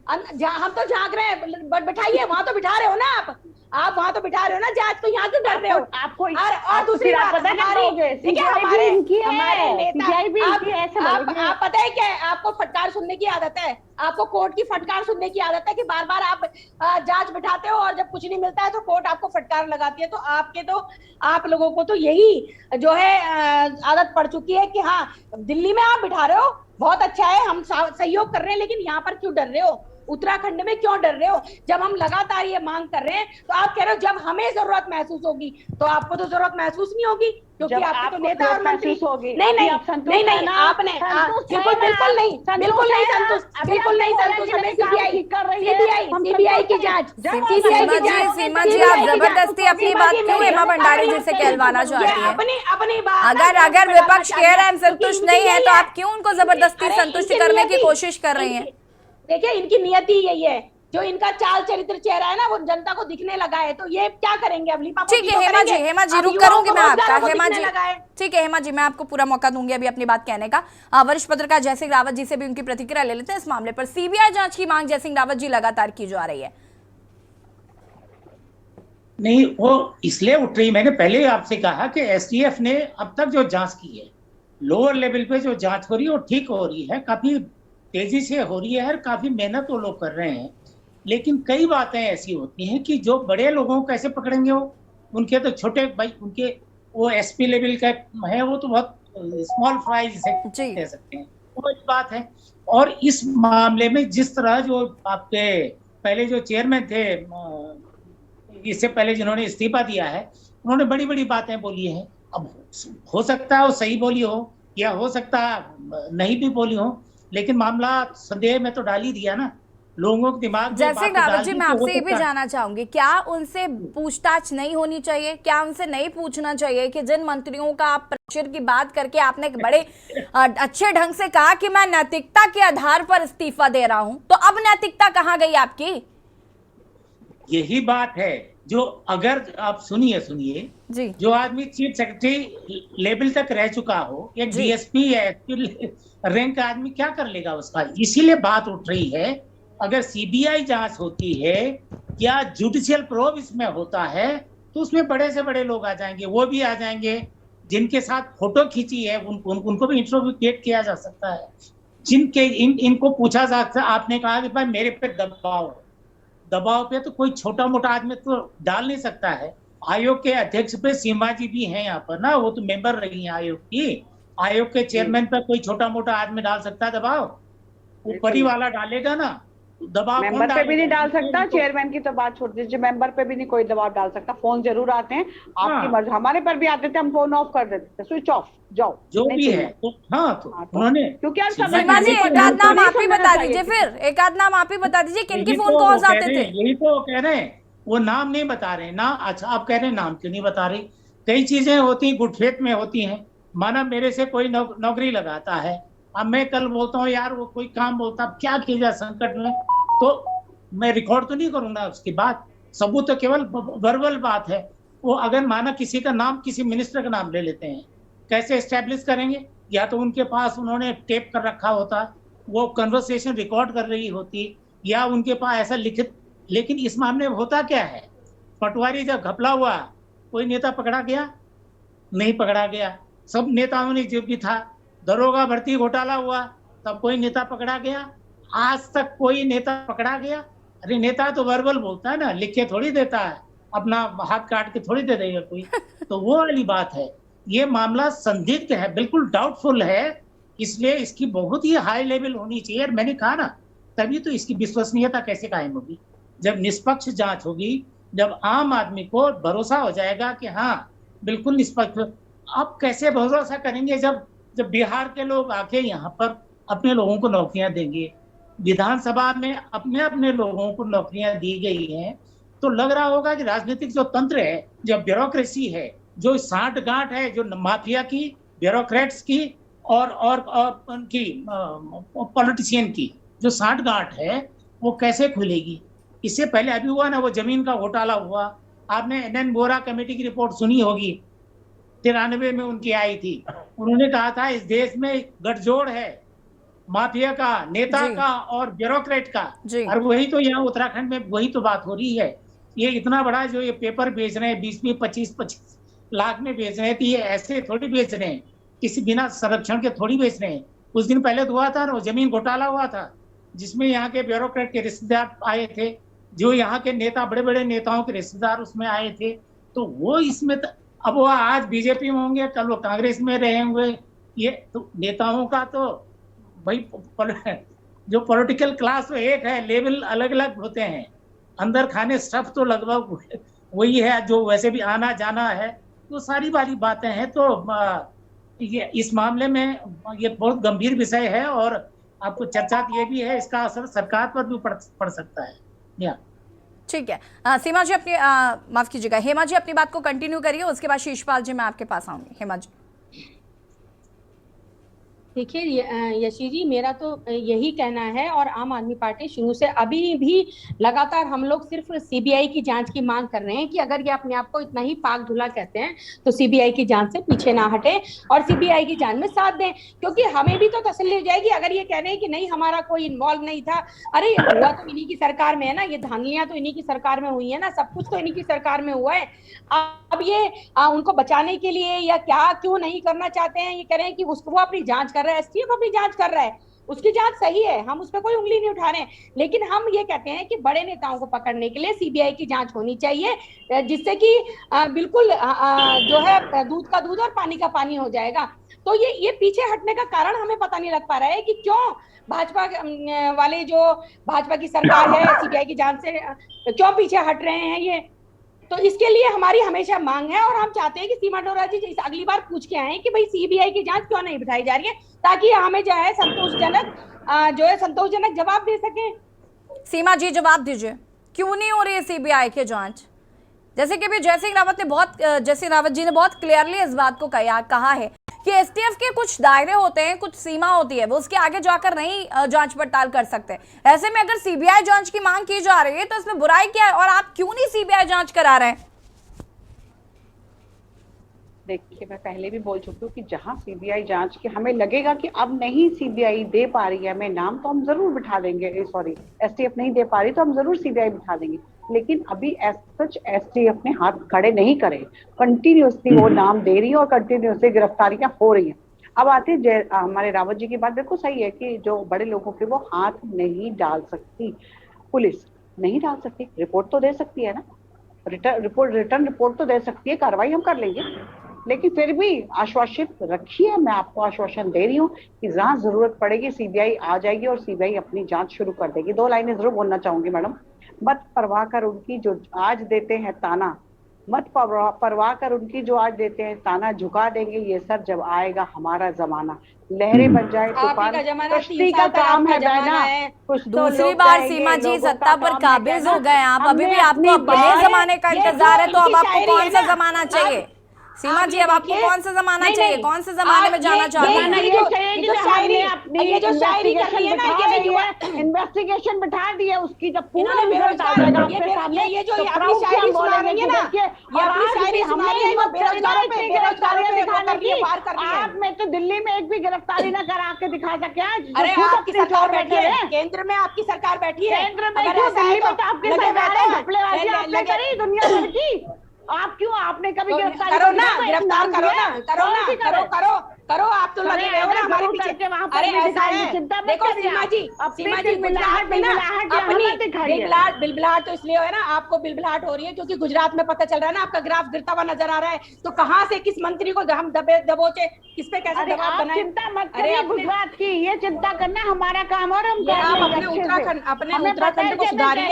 हम तो झांक रहे हैं, बैठाइए, वहां तो बिठा रहे हो ना आप वहां तो बिठा रहे हो ना जांच, तो यहाँ क्यों डर रहे हो? आपको और दूसरी बात, हमारे नेता, आप पता है क्या, आपको फटकार सुनने की आदत है, आपको कोर्ट की फटकार सुनने की आदत है कि बार बार आप जांच बिठाते हो और जब कुछ नहीं मिलता है तो कोर्ट आपको फटकार लगाती है। तो आप लोगों को तो यही जो है आदत पड़ चुकी है कि हाँ, दिल्ली में आप बिठा रहे हो, बहुत अच्छा है, हम सहयोग कर रहे हैं, लेकिन यहाँ पर क्यों डर रहे हो? उत्तराखंड में क्यों डर रहे हो? जब हम लगातार ये मांग कर रहे हैं तो आप कह रहे हो जब हमें जरूरत महसूस होगी, तो आपको तो जरूरत महसूस नहीं होगी, क्योंकि आपको तो नेता और मंत्री होगी। नहीं आपने बिल्कुल नहीं संतुष्ट, बिल्कुल नहीं संतुष्ट। हमें सीबीआई की जांच, सीमा जी आप जबरदस्ती अपनी बात क्यों हेमा भंडारी जी से कहलवाना चाहती हैं? अपनी बात अगर विपक्ष कह रहा है हम संतुष्ट नहीं है, तो आप क्यों उनको जबरदस्ती संतुष्ट करने की कोशिश कर रही हैं? देखिए इनकी नियति यही है, जो इनका चाल चरित्र चेहरा है ना वो जनता को दिखने लगा है, तो ये क्या करेंगे अब? ठीक है हेमा जी रुक करूंगी मैं आपका। हेमा जी ठीक है, हेमा जी मैं आपको पूरा मौका दूंगी अभी अपनी बात कहने का। वरिष्ठ पत्रकार जय सिंह रावत जी से भी उनकी प्रतिक्रिया ले लेते हैं इस मामले पर। सीबीआई जांच की मांग जय सिंह रावत जी लगातार की जा रही है। नहीं, वो इसलिए उठ रही, मैंने पहले आपसे कहा कि एसटीएफ ने अब तक जो जांच की है, लोअर लेवल पे जो जांच हो रही है वो ठीक हो रही है, काफी तेजी से हो रही है और काफी मेहनत वो लोग कर रहे हैं। लेकिन कई बातें ऐसी होती हैं कि जो बड़े लोगों को कैसे पकड़ेंगे, वो उनके तो छोटे भाई, उनके वो एसपी लेवल का है, वो तो बहुत स्मॉल फ्राई जिसे कह सकते हैं, वो एक बात है। और इस मामले में जिस तरह जो आपके पहले जो चेयरमैन थे, इससे पहले जिन्होंने इस्तीफा दिया है, उन्होंने बड़ी बड़ी बातें बोली हैं। अब हो सकता है वो सही बोली हो या हो सकता है नहीं भी बोली हो, लेकिन मामला संदेह में तो डाल ही दिया ना लोगों के दिमाग में। जैसे रावत जी मैं आपसे ये भी जानना चाहूंगी, क्या उनसे पूछताछ नहीं होनी चाहिए? क्या उनसे नहीं पूछना चाहिए कि जिन मंत्रियों का आप प्रेशर की बात करके आपने बड़े अच्छे ढंग से कहा कि मैं नैतिकता के आधार पर इस्तीफा दे रहा हूं, तो अब नैतिकता कहाँ गई आपकी? यही बात है जो, अगर आप सुनिए जी, जो आदमी चीफ सेक्रेटरी लेवल तक रह चुका हो, एक डीएसपी या एसपी रैंक का आदमी क्या कर लेगा उसका? इसीलिए बात उठ रही है, अगर सीबीआई जांच होती है या जुडिशियल प्रोब इसमें होता है, तो उसमें बड़े से बड़े लोग आ जाएंगे, वो भी आ जाएंगे जिनके साथ फोटो खींची है, उनको भी इंट्रोगेट किया जा सकता है, जिनके इनको पूछा जा सकता है। आपने कहा कि भाई मेरे पे दबाव पे तो कोई छोटा मोटा आदमी तो डाल नहीं सकता है। आयोग के अध्यक्ष पे सीमा जी भी हैं यहाँ पर ना, वो तो मेंबर रही हैं आयोग की। आयोग के चेयरमैन पे कोई छोटा मोटा आदमी डाल सकता है दबाव? ऊपरी वाला डालेगा ना दबाव। मेंबर पे भी नहीं डाल सकता, चेयरमैन की तो बात छोड़ दीजिए, मेंबर पे भी नहीं कोई दबाव डाल सकता। फोन जरूर आते हैं, आपकी मर्जी। हमारे पर भी आते थे, हम फोन ऑफ कर देते थे, स्विच ऑफ, जाओ जो भी है। तो उन्होंने क्योंकि एक आध नाम आप ही बता दीजिए, फिर एक आध नाम आप ही बता दीजिए किनकी फोन कॉल्स आते थे। यही तो कह रहे हैं, वो नाम नहीं बता रहे ना। अच्छा आप कह रहे हैं नाम क्यों नहीं बता रही? कई चीजें होती गुड फेथ में होती हैं। माना मेरे से कोई नौकरी लगाता है, अब मैं कल बोलता हूँ यार वो कोई काम बोलता, अब क्या किया जाए संकट में, तो मैं रिकॉर्ड तो नहीं करूंगा उसकी बात, सबूत तो केवल वर्बल बात है। वो अगर माना किसी का नाम, किसी मिनिस्टर का नाम ले लेते हैं, कैसे एस्टेब्लिश करेंगे? या तो उनके पास उन्होंने टेप कर रखा होता, वो कन्वर्सेशन रिकॉर्ड कर रही होती, या उनके पास ऐसा लिखित। लेकिन इस मामले में होता क्या है, पटवारी जब घपला हुआ, कोई नेता पकड़ा गया? नहीं पकड़ा गया। सब नेताओं ने जो भी था, दरोगा भर्ती घोटाला हुआ तब कोई नेता पकड़ा गया? आज तक कोई नेता पकड़ा गया? अरे नेता तो वर्बल बोलता है ना, लिख के थोड़ी देता है, अपना हाथ काट के थोड़ी दे देगा कोई। तो वो वाली बात है। ये मामला संदिग्ध है, बिल्कुल डाउटफुल है, इसलिए इसकी बहुत ही हाई लेवल होनी चाहिए। और मैंने कहा ना, तभी तो इसकी विश्वसनीयता कैसे कायम होगी? जब निष्पक्ष जांच होगी, जब आम आदमी को भरोसा हो जाएगा कि हाँ बिल्कुल निष्पक्ष। आप कैसे भरोसा करेंगे जब बिहार के लोग आके यहाँ पर अपने लोगों को नौकरियां देंगे, विधानसभा में अपने अपने लोगों को नौकरियां दी गई हैं, तो लग रहा होगा कि राजनीतिक जो तंत्र है, जो ब्यूरोक्रेसी है, जो साठगांठ है, जो माफिया की, ब्यूरोक्रेट्स की और उनकी पॉलिटिशियन की जो साठगांठ है, वो कैसे खुलेगी? इससे पहले अभी हुआ ना, वो जमीन का घोटाला हुआ, आपने एन बोरा कमेटी की रिपोर्ट सुनी होगी, 93 में उनकी आई थी। उन्होंने कहा था इस देश में गठजोड़ है माफिया का, नेता का और ब्यूरोक्रेट का, और वही तो यहाँ उत्तराखंड में वही तो बात हो रही है। ये इतना बड़ा जो ये पेपर बेच रहे हैं 20 25 लाख में बेच रहे हैं, तो ये ऐसे थोड़ी बेच रहे हैं, किसी बिना संरक्षण के थोड़ी बेच रहे हैं। कुछ दिन पहले तो हुआ था ना, जमीन घोटाला हुआ था, जिसमें यहाँ के ब्यूरोक्रेट के रिश्तेदार आए थे, जो यहाँ के नेता, बड़े बड़े नेताओं के रिश्तेदार उसमें आए थे। तो वो इसमें अब वो आज बीजेपी में होंगे, कल वो कांग्रेस में रहेंगे। ये तो नेताओं का तो भाई जो पॉलिटिकल क्लास तो एक है, लेवल अलग अलग होते हैं, अंदर खाने स्टफ तो लगभग वही है, जो वैसे भी आना जाना है, तो सारी वाली बातें हैं। तो ये इस मामले में ये बहुत गंभीर विषय है और आपको चर्चा ये भी है, इसका असर सरकार पर भी पड़ सकता है। या ठीक है सीमा जी, अपनी माफ कीजिएगा, हेमा जी अपनी बात को कंटिन्यू करिए, उसके बाद शीशपाल जी मैं आपके पास आऊंगी। हेमा जी। देखिए यशी जी, मेरा तो यही कहना है और आम आदमी पार्टी शुरू से अभी भी लगातार हम लोग सिर्फ सीबीआई की जांच की मांग कर रहे हैं कि अगर ये अपने आप को इतना ही पाक धुला कहते हैं तो सीबीआई की जांच से पीछे ना हटे और सीबीआई की जांच में साथ दें, क्योंकि हमें भी तो तसल्ली हो जाएगी। अगर ये कह रहे हैं कि नहीं हमारा कोई इन्वॉल्व नहीं था, अरे हुआ तो इन्हीं की सरकार में है ना, ये धांधलियां तो इन्हीं की सरकार में हुई है ना, सब कुछ तो इन्हीं की सरकार में हुआ है। अब ये उनको बचाने के लिए या क्या क्यों नहीं करना चाहते हैं, ये कह रहे हैं कि उसको वो अपनी जांच कर रहा है, एसटीएफ अपनी जांच कर रहा है, उसकी जांच सही है, हम उस पर कोई उंगली नहीं उठा रहे हैं, लेकिन हम ये कहते हैं कि बड़े नेताओं को पकड़ने के लिए सीबीआई की जांच होनी चाहिए, जिससे कि बिल्कुल जो है दूध का दूध और पानी का पानी हो जाएगा। तो ये पीछे हटने का कारण हमें पता नहीं लग पा रहा है कि क्यों भाजपा वाले, जो भाजपा की सरकार है, सीबीआई की जांच से क्यों पीछे हट रहे हैं ये। तो इसके लिए हमारी हमेशा मांग है और हम चाहते हैं कि सीमा डोरा जी अगली बार पूछ के आए कि भाई सीबीआई की जांच क्यों नहीं बिठाई जा रही है, ताकि हमें जो है संतोषजनक जवाब दे सके। सीमा जी जवाब दीजिए, क्यों नहीं हो रही है सीबीआई की जांच? जैसे कि भी जय सिंह रावत जी ने बहुत क्लियरली इस बात को कहा है कि एसटीएफ के कुछ दायरे होते हैं, कुछ सीमा होती है, वो उसके आगे जाकर नहीं जांच पड़ताल कर सकते। ऐसे में अगर सीबीआई जांच की मांग की जा रही है तो इसमें बुराई क्या है, और आप क्यों नहीं सीबीआई जांच करा रहे हैं? देखिए, मैं पहले भी बोल चुकी हूँ कि जहां सीबीआई जांच के हमें लगेगा कि अब नहीं सीबीआई दे पा रही है हमें नाम, तो हम जरूर बिठा देंगे, सॉरी एसटीएफ नहीं दे पा रही तो हम जरूर सीबीआई बिठा देंगे। लेकिन अभी सच एसटीएफ ने हाथ खड़े नहीं करे, कंटिन्यूसली वो नाम दे रही है और कंटिन्यूसली गिरफ्तारियां हो रही हैं। अब आते हमारे रावत जी की बात बिल्कुल सही है कि जो बड़े लोगों के वो हाथ नहीं डाल सकती, पुलिस नहीं डाल सकती, रिपोर्ट तो दे सकती है ना, रिटर्न रिपोर्ट तो दे सकती है, कार्रवाई हम कर लेंगे, लेकिन फिर भी आश्वासित रखिए, मैं आपको आश्वासन दे रही हूँ कि जहाँ जरूरत पड़ेगी सीबीआई आ जाएगी और सीबीआई अपनी जांच शुरू कर देगी। 2 लाइनें जरूर बोलना चाहूंगी मैडम। मत परवाह कर उनकी जो आज देते हैं ताना, मत परवाह कर उनकी जो आज देते हैं ताना, झुका देंगे ये सर जब आएगा हमारा जमाना, लहरें बन जाए तूफान, कश्ती का काम है बहना। दूसरी बार सीमा जी सत्ता पर काबिज हो गए आप, अभी भी आपको अपने जमाने का इंतजार है, तो अब आपको कौन सा जमाना चाहिए? सीमा जी अब आपको कौन सा जमाना चाहिए, कौन से जमाने में जाना चाहते हैं? इन्वेस्टिगेशन बिठा दी है उसकी, जब पूरा आप में तो दिल्ली में एक भी गिरफ्तारी न करा के दिखा सके। अरे आपकी सरकार बैठी है, केंद्र में आपकी सरकार बैठी है, केंद्र में दिल्ली में तो आपकी सरकार है, घपलेबाजी आपने करी दुनिया भर की, आप क्यों, आपने कभी गिरफ्तार करो ना, गिरफ्तार करो ना, करो आप तो लगे हुए हो ना हमारे पीछे। अरे ऐसा है, देखो सीमा जी गुजरात में ना अपनी बिलबिलाहट तो इसलिए है ना, आपको बिलबिलाहट हो रही है क्योंकि गुजरात में पता चल रहा है ना आपका ग्राफ गिरता हुआ नजर आ रहा है, तो कहाँ से किस मंत्री को हम दबोचे, किस पे कैसे दबाव बनाए? चिंता मत करिए गुजरात की, ये चिंता करना हमारा काम और हम अपने उत्तराखंड को सुधारिए,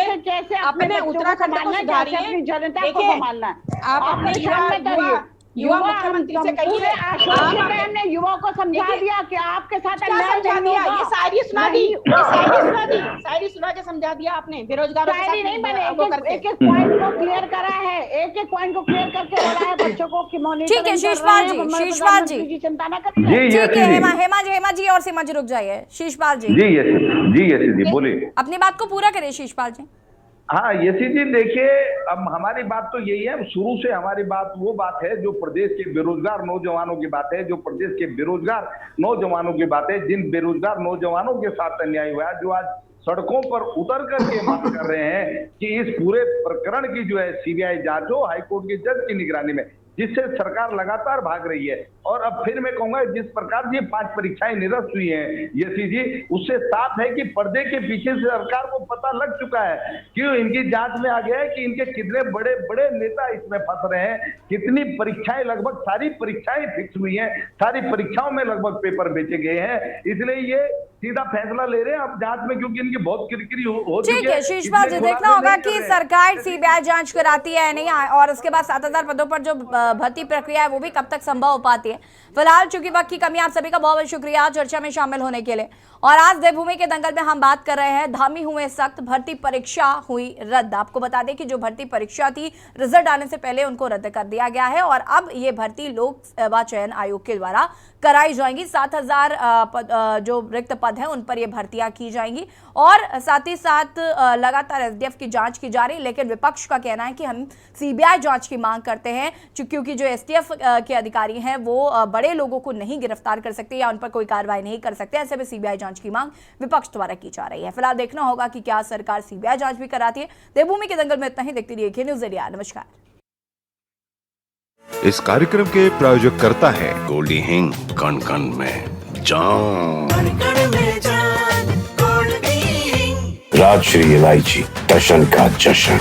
अपने उत्तराखंड को सुधारिए, अपनी जनता को संभालना है। आप अपने युवा मुख्यमंत्री से कहिए, हमने युवाओं को समझा दिया कि आपके साथ समझा दिया, ये शायरी सुना दी, शायरी सुना के समझा दिया आपने, बेरोजगारों के साथ नहीं बने, एक एक पॉइंट को क्लियर करा है, एक एक पॉइंट को क्लियर करके बोला है बच्चों को कि मॉनिटरिंग। ठीक है शीशपाल जी चिंता ना करिए। ठीक है हेमा जी और सीमा जी रुक जाइए। शीशपाल जी जी बोलिए, अपनी बात को पूरा करिए शीशपाल जी। हाँ यशी जी, देखिए अब हमारी बात तो यही है, शुरू से हमारी बात वो बात है जो प्रदेश के बेरोजगार नौजवानों की बात है, जो प्रदेश के बेरोजगार नौजवानों की बात है, जिन बेरोजगार नौजवानों के साथ अन्याय हुआ है, जो आज सड़कों पर उतर करके मांग कर रहे हैं कि इस पूरे प्रकरण की जो है सीबीआई जांच हो हाईकोर्ट के जज की निगरानी में, जिससे सरकार लगातार भाग रही है। और अब फिर मैं कहूंगा जिस प्रकार से 5 परीक्षाएं निरस्त हुई हैं यशी जी, उससे साफ है कि पर्दे के पीछे से सरकार को पता लग चुका है, क्यों इनकी जांच में आ गया है कि इनके कितने बड़े बड़े नेता इसमें फंस रहे हैं, कितनी परीक्षाएं, लगभग सारी परीक्षाएं फिक्स हुई हैं, सारी परीक्षाओं में लगभग पेपर बेचे गए हैं। इसलिए ये सीधा फैसला ले रहे हैं अब जांच में, क्योंकि इनकी बहुत किरकिरी हो चुकी है। ठीक है शीशपाल जी, देखना होगा कि सरकार सीबीआई जांच कराती है या नहीं, और उसके बाद 7000 पदों पर जो भर्ती प्रक्रिया है वो भी कब तक संभव हो पाती है। फिलहाल चूंकि वक्त की कमी, आप सभी का बहुत बहुत शुक्रिया चर्चा में शामिल होने के लिए। और आज देवभूमि के दंगल में हम बात कर रहे हैं धामी हुए सख्त, भर्ती परीक्षा हुई रद्द। आपको बता दें कि जो भर्ती परीक्षा थी रिजल्ट आने से पहले उनको रद्द कर दिया गया है और अब ये भर्ती लोक सेवा चयन आयोग के द्वारा कराई जाएंगी। 7000 जो रिक्त पद हैं उन पर ये भर्तियां की जाएंगी और साथ ही साथ लगातार एसडीएफ की जांच की जा रही है। लेकिन विपक्ष का कहना है कि हम सीबीआई जांच की मांग करते हैं, क्योंकि जो एसटीएफ के अधिकारी हैं वो बड़े लोगों को नहीं गिरफ्तार कर सकते या उन पर कोई कार्रवाई नहीं कर सकते। ऐसे में सीबीआई जांच की मांग विपक्ष द्वारा की जा रही है। फिलहाल देखना होगा कि क्या सरकार सीबीआई जांच भी कराती है। देवभूमि के दंगल में इतना ही। देखते रहिए न्यूज़ इंडिया। नमस्कार। इस कार्यक्रम के प्रायोजक करता है गोल्डी हिंग, कण कण में जान, राजश्री इलायची, दर्शन का जश्न।